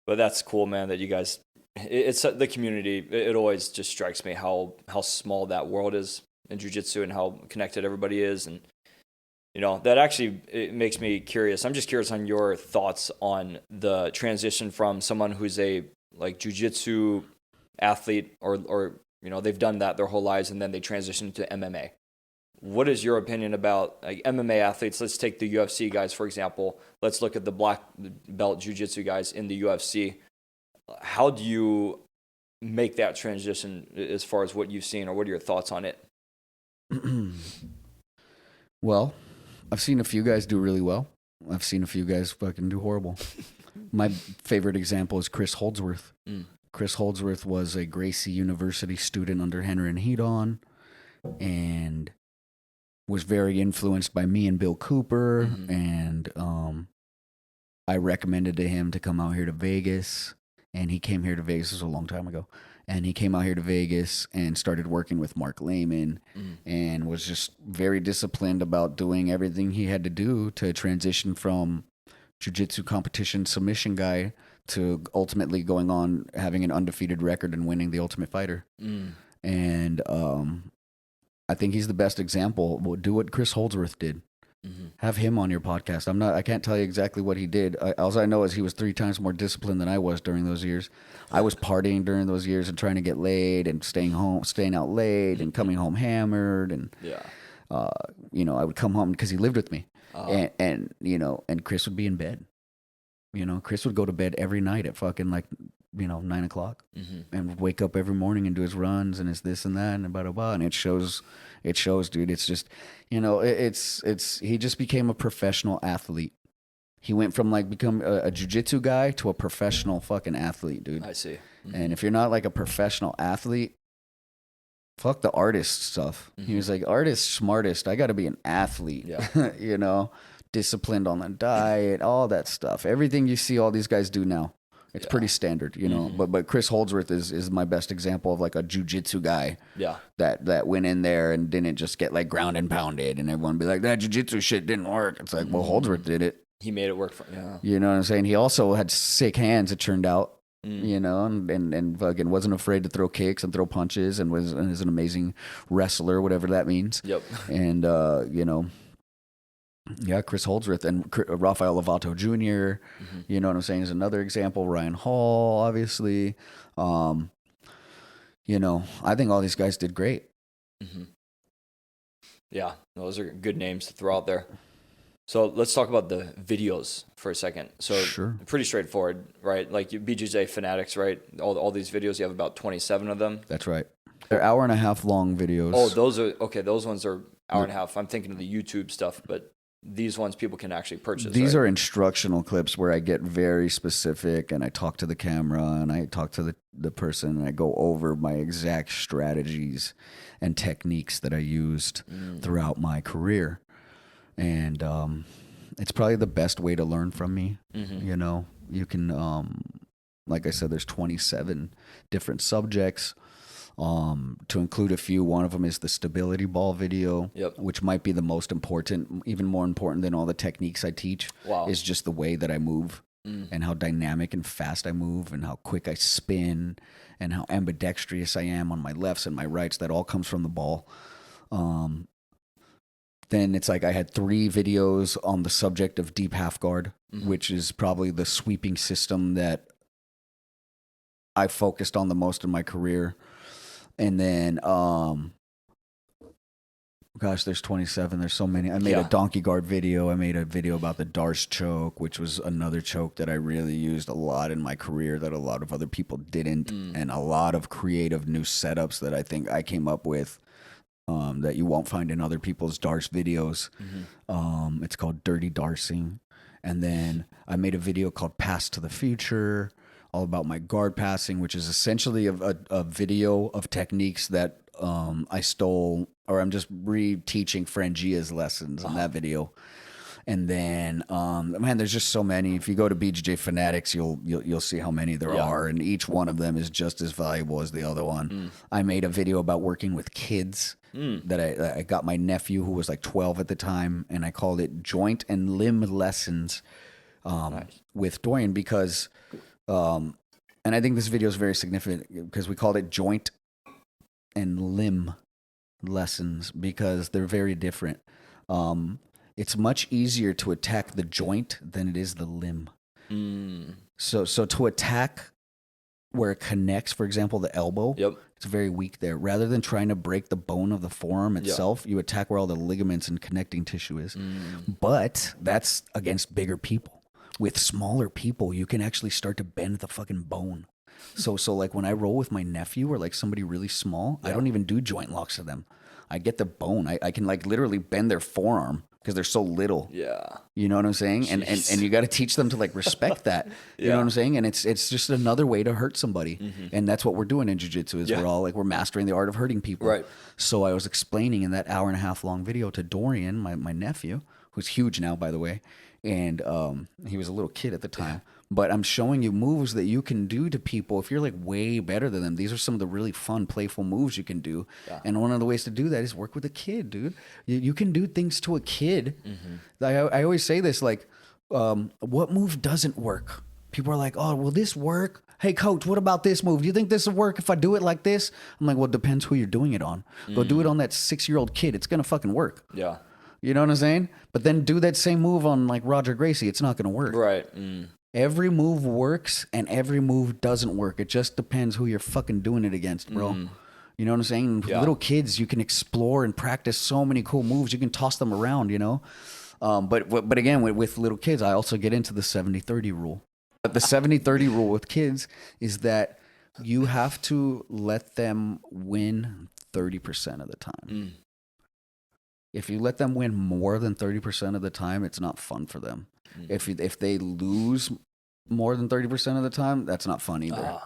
But that's cool, man. That you guys, it's the community. It always just strikes me how small that world is in jiu-jitsu and how connected everybody is, and that actually it makes me curious. I'm just curious on your thoughts on the transition from someone who's a jiu-jitsu athlete or they've done that their whole lives and then they transition to MMA. What is your opinion about MMA athletes? Let's take the UFC guys, for example. Let's look at the black belt jiu-jitsu guys in the UFC. How do you make that transition as far as what you've seen, or what are your thoughts on it? Well, I've seen a few guys do really well. I've seen a few guys fucking do horrible. My favorite example is Chris Holdsworth. Chris Holdsworth was a Gracie University student under Henry and Hedon, and was very influenced by me and Bill Cooper. And I recommended to him to come out here to Vegas, and he came here to Vegas. This was a long time ago. And he came out here to Vegas and started working with Mark Lehman, and was just very disciplined about doing everything he had to do to transition from jiu-jitsu competition submission guy to ultimately going on having an undefeated record and winning the Ultimate Fighter. And I think he's the best example. Do what Chris Holdsworth did. Have him on your podcast. I can't tell you exactly what he did. All I know is he was 3 times more disciplined than I was during those years. I was partying during those years and trying to get laid and staying out late and coming home hammered. And, I would come home because he lived with me. And Chris would be in bed. Chris would go to bed every night at fucking 9 o'clock, and would wake up every morning and do his runs and his this and that and blah, blah, blah. And it shows, dude. It's just, he just became a professional athlete. He went from become a jiu-jitsu guy to a professional fucking athlete, dude. I see. And if you're not a professional athlete, fuck the artist stuff. He was like, artist, smartest. I got to be an athlete, disciplined on the diet, all that stuff. Everything you see all these guys do now. It's pretty standard, But Chris Holdsworth is my best example of a jiu-jitsu guy. Yeah. That went in there and didn't just get ground and pounded, and everyone be like, that jiu-jitsu shit didn't work. It's like, well, Holdsworth did it. He made it work for him. You know what I'm saying? He also had sick hands, it turned out. And fucking wasn't afraid to throw kicks and throw punches, and is an amazing wrestler, whatever that means. Yep. And Chris Holdsworth and Rafael Lovato Jr., you know what I'm saying, is another example. Ryan Hall, obviously. I think all these guys did great. Yeah, those are good names to throw out there. So let's talk about the videos for a second. So pretty straightforward, right? BJJ Fanatics, right? All these videos, you have about 27 of them. That's right. They're hour and a half long videos. Oh, those are, okay, those ones are hour and a half. I'm thinking of the YouTube stuff, but these ones people can actually purchase. These are instructional clips where I get very specific, and I talk to the camera, and I talk to the person, and I go over my exact strategies and techniques that I used throughout my career. And it's probably the best way to learn from me. You can, like I said, there's 27 different subjects. To include a few, one of them is the stability ball video, which might be the most important, even more important than all the techniques I teach. Wow. Is just the way that I move and how dynamic and fast I move and how quick I spin and how ambidextrous I am on my lefts and my rights. That all comes from the ball. Then it's I had 3 videos on the subject of deep half guard, which is probably the sweeping system that I focused on the most in my career. And then, there's 27. There's so many. I made a donkey guard video. I made a video about the Darce choke, which was another choke that I really used a lot in my career that a lot of other people didn't. And a lot of creative new setups that I think I came up with that you won't find in other people's Darce videos. It's called Dirty Darcing. And then I made a video called Pass to the Future, all about my guard passing, which is essentially a video of techniques that I stole, or I'm just reteaching Franjinha's lessons in that video. And then, there's just so many. If you go to BJJ Fanatics, you'll see how many there are, and each one of them is just as valuable as the other one. I made a video about working with kids that I got my nephew, who was 12 at the time, and I called it Joint and Limb Lessons with Dorian, because, and I think this video is very significant because we called it Joint and Limb Lessons because they're very different. It's much easier to attack the joint than it is the limb. So to attack where it connects, for example, the elbow, it's very weak there. Rather than trying to break the bone of the forearm itself, you attack where all the ligaments and connecting tissue is. But that's against bigger people. With smaller people, you can actually start to bend the fucking bone. So like when I roll with my nephew or like somebody really small, I don't even do joint locks to them. I get the bone. I can like literally bend their forearm because they're so little. Yeah. You know what I'm saying? And you got to teach them to like respect that. You know what I'm saying? And it's just another way to hurt somebody. And that's what we're doing in jiu-jitsu is we're mastering the art of hurting people. Right. So I was explaining in that 1.5 hour long video to Dorian, my nephew, who's huge now, by the way. And he was a little kid at the time. But I'm showing you moves that you can do to people if you're like way better than them. These are some of the really fun, playful moves you can do. Yeah. And one of the ways to do that is work with a kid, dude. You can do things to a kid. I always say this, like, what move doesn't work? People are like, oh, will this work? Hey, coach, what about this move? Do you think this will work if I do it like this? I'm like, well, it depends who you're doing it on. Go do it on that 6-year-old kid. It's going to fucking work. Yeah. You know what I'm saying? But then do that same move on like Roger Gracie. It's not going to work. Right. Every move works and every move doesn't work. It just depends who you're fucking doing it against, bro. You know what I'm saying? With little kids, you can explore and practice so many cool moves. You can toss them around, you know? But again, with little kids, I also get into the 70-30 rule. But the 70-30 rule with kids is that you have to let them win 30% of the time. If you let them win more than 30% of the time, it's not fun for them. If they lose more than 30% of the time, that's not fun either.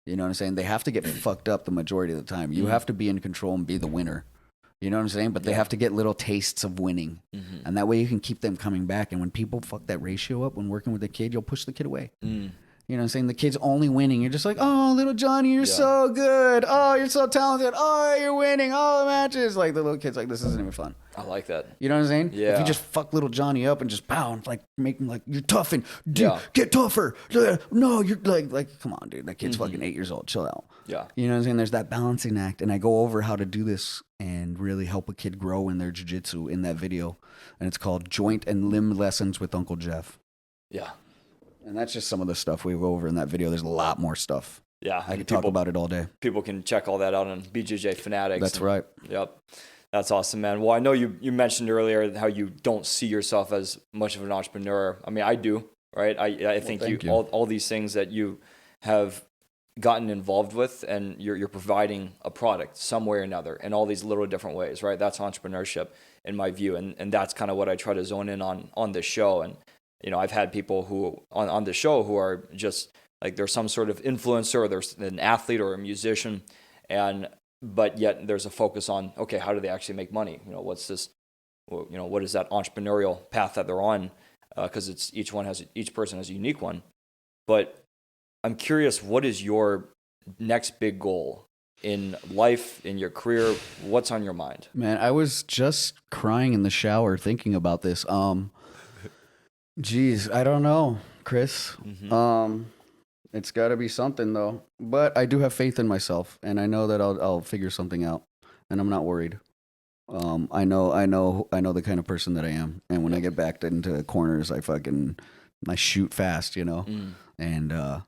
You know what I'm saying? They have to get fucked up the majority of the time. You have to be in control and be the winner. You know what I'm saying? But they have to get little tastes of winning. And that way you can keep them coming back. And when people fuck that ratio up when working with a kid, you'll push the kid away. You know what I'm saying? The kid's only winning. You're just like, oh, little Johnny, you're so good. Oh, you're so talented. Oh, you're winning all the matches. Like the little kid's like, this isn't even fun. I like that. You know what I'm saying? Yeah. If you just fuck little Johnny up and just pound, like make him like, you're tough and dude, get tougher. No, you're like, come on, dude. That kid's fucking 8 years old. Chill out. Yeah. You know what I'm saying? There's that balancing act. And I go over how to do this and really help a kid grow in their jiu-jitsu in that video. And it's called Joint and Limb Lessons with Uncle Jeff. Yeah. And that's just some of the stuff we go over in that video. There's a lot more stuff. Yeah. I could talk about it all day. People can check all that out on BJJ Fanatics. That's right. Yep. That's awesome, man. Well, I know you mentioned earlier how you don't see yourself as much of an entrepreneur. I mean, I do, right? I think you. All these things that you have gotten involved with, and you're providing a product some way or another in all these little different ways, right? That's entrepreneurship in my view. And that's kind of what I try to zone in on this show. And, you know, I've had people who on the show who are just like, they're some sort of influencer, or there's an athlete or a musician, but yet there's a focus on, okay, how do they actually make money? You know, what's this, you know, what is that entrepreneurial path that they're on? Because each person has a unique one. But I'm curious, what is your next big goal in life, in your career? What's on your mind? Man, I was just crying in the shower thinking about this. Geez, I don't know, Chris. It's got to be something though. But I do have faith in myself, and I know that I'll figure something out, and I'm not worried. I know the kind of person that I am, and when I get backed into corners, I shoot fast, you know, and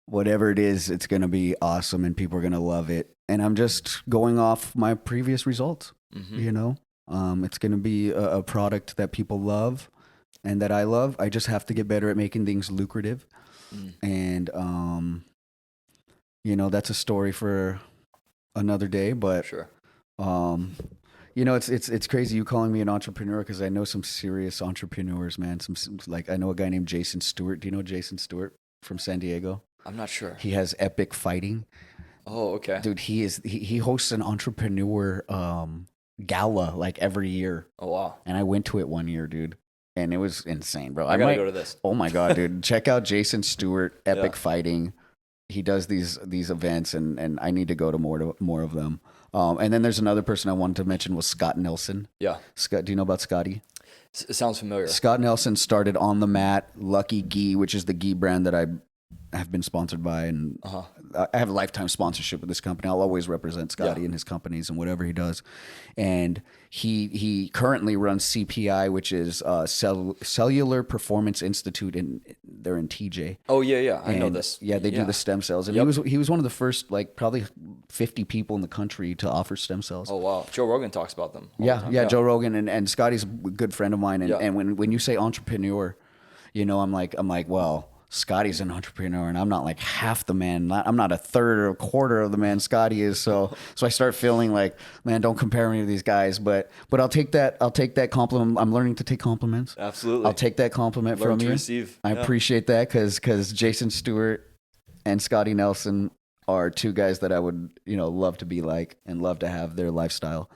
whatever it is, it's gonna be awesome, and people are gonna love it. And I'm just going off my previous results, you know. It's gonna be a product that people love, and that I love. I just have to get better at making things lucrative. And you know, that's a story for another day, but sure. You know, it's crazy you calling me an entrepreneur, because I know some serious entrepreneurs, man. Some like, I know a guy named Jason Stewart. Do you know Jason Stewart from San Diego? I'm not sure. He has Epic Fighting. Oh, okay. Dude, he hosts an entrepreneur gala like every year. Oh, wow. And I went to it one year, dude. And it was insane, bro. I gotta go to this. Oh my God, dude. Check out Jason Stewart, Epic Fighting. He does these events, and I need to go to more of them. And then there's another person I wanted to mention was Scott Nelson. Yeah. Scott, do you know about Scotty? It sounds familiar. Scott Nelson started On the Mat, Lucky Gi, which is the gi brand that I have been sponsored by, and I have a lifetime sponsorship with this company. I'll always represent Scotty and his companies and whatever he does. And he currently runs CPI, which is Cellular Performance Institute, and they're in TJ. Oh yeah, I know this. Yeah, they do the stem cells, and he was one of the first, like, probably 50 people in the country to offer stem cells. Oh wow, Joe Rogan talks about them. Yeah, Joe Rogan, and Scotty's a good friend of mine. And when you say entrepreneur, you know, I'm like, well, Scotty's an entrepreneur, and I'm not like half the man. I'm not a third or a quarter of the man Scotty is. So I start feeling like, man, don't compare me to these guys. But I'll take that. I'll take that compliment. I'm learning to take compliments. Absolutely. I'll take that compliment Learn from to you. receive. I appreciate that because Jason Stewart and Scotty Nelson are two guys that I would, love to be like and love to have their lifestyle.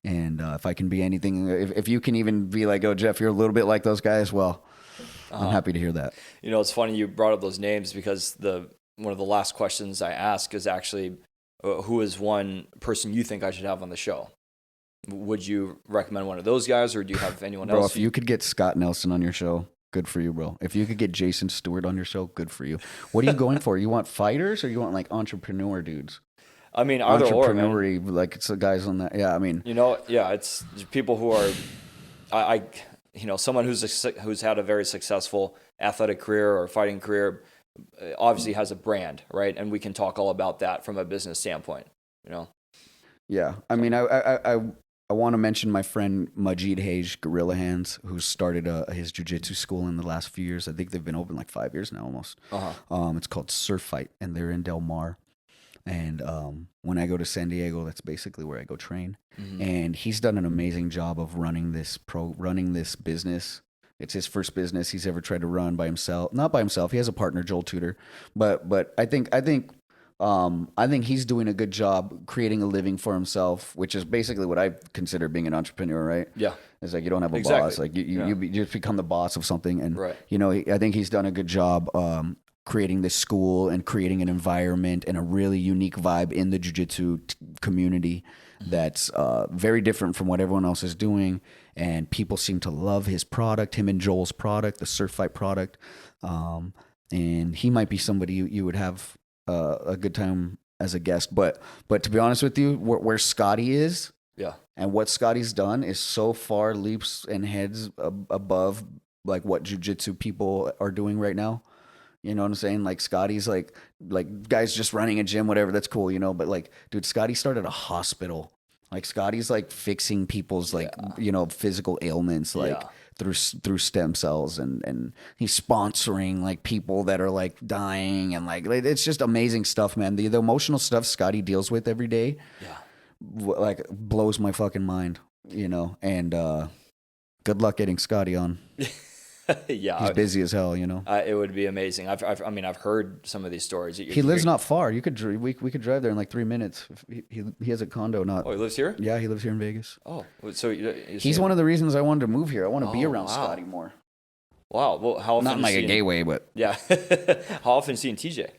And if I can be anything, if you can even be like, oh, Jeff, you're a little bit like those guys, well, I'm happy to hear that. It's funny you brought up those names because one of the last questions I ask is actually, who is one person you think I should have on the show? Would you recommend one of those guys, or do you have anyone else? Bro, if you could get Scott Nelson on your show, good for you, bro. If you could get Jason Stewart on your show, good for you. What are you going for? You want fighters, or you want like entrepreneur dudes? I mean, either or, man. Like it's the guys on that. Yeah, I mean, it's people who are, someone who's had a very successful athletic career or fighting career, obviously has a brand, right? And we can talk all about that from a business standpoint, Yeah, I mean, I want to mention my friend Majid Hage, Gorilla Hands, who started his jiu-jitsu school in the last few years. I think they've been open like 5 years now almost. It's called Surf Fight, and they're in Del Mar. And when I go to San Diego, that's basically where I go train. Mm-hmm. And he's done an amazing job of running this business. It's his first business he's ever tried to run by himself. Not by himself. He has a partner, Joel Tudor. But I think he's doing a good job creating a living for himself, which is basically what I consider being an entrepreneur, right? Yeah. It's like you don't have a boss. Like you just become the boss of something. And, right. I think he's done a good job creating this school and creating an environment and a really unique vibe in the jiu-jitsu community that's very different from what everyone else is doing. And people seem to love his product, him and Joel's product, the Surf Fight product. And he might be somebody you would have a good time as a guest. But to be honest with you, where Scotty is, yeah, and what Scotty's done is so far leaps and heads above like what jiu-jitsu people are doing right now. You know what I'm saying? Like Scotty's like guys just running a gym, whatever. That's cool, But like, dude, Scotty started a hospital. Like Scotty's like fixing people's physical ailments, like through stem cells, and he's sponsoring like people that are like dying, and like it's just amazing stuff, man. The emotional stuff Scotty deals with every day, like blows my fucking mind, And good luck getting Scotty on. Yeah, he's busy as hell, It would be amazing. I've heard some of these stories. He lives not far. We could drive there in like 3 minutes. He has a condo. Oh, he lives here? Yeah, he lives here in Vegas. Oh, so he's one of the reasons I wanted to move here. I want to be around Scotty more. Wow. Well, how often? Not in like a gay way, but yeah. How often is he in TJ?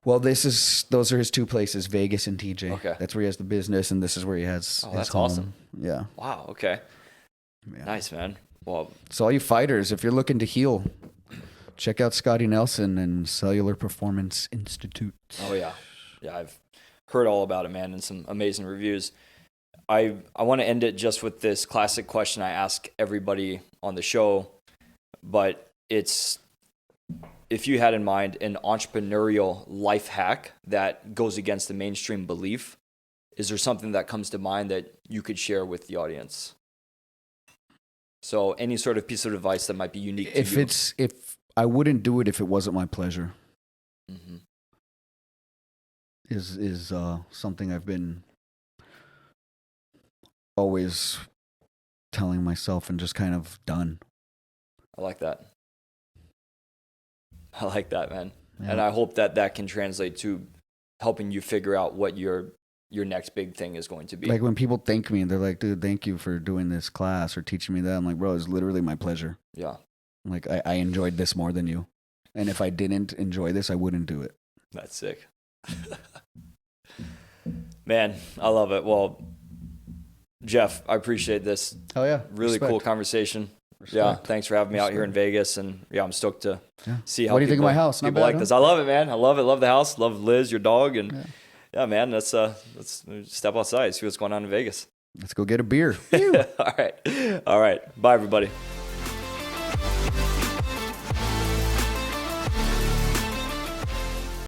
Well, those are his two places, Vegas and TJ. Okay, that's where he has the business, and this is where he has. Oh, that's home. Awesome. Yeah. Wow. Okay. Yeah. Nice, man. Well, so all you fighters, if you're looking to heal, check out Scotty Nelson and Cellular Performance Institute. Oh yeah, I've heard all about it, man, and some amazing reviews. I want to end it just with this classic question I ask everybody on the show, but it's, if you had in mind an entrepreneurial life hack that goes against the mainstream belief, is there something that comes to mind that you could share with the audience? So any sort of piece of advice that might be unique to you. If I wouldn't do it if it wasn't my pleasure. Mm-hmm. Is something I've been always telling myself and just kind of done. I like that. I like that, man. Yeah. And I hope that can translate to helping you figure out what your next big thing is going to be. Like when people thank me and they're like, dude, thank you for doing this class or teaching me that. I'm like, bro, it's literally my pleasure. Yeah. Like I enjoyed this more than you. And if I didn't enjoy this, I wouldn't do it. That's sick. Man, I love it. Well, Jeff, I appreciate this. Oh yeah. Really Respect. Cool conversation. Respect. Yeah. Thanks for having me out here in Vegas. And I'm stoked to see how what do you think of my house? People like this. I love it, man. I love it. Love the house. Love Liz, your dog. And yeah, man, let's step outside, see what's going on in Vegas. Let's go get a beer. All right. Bye, everybody.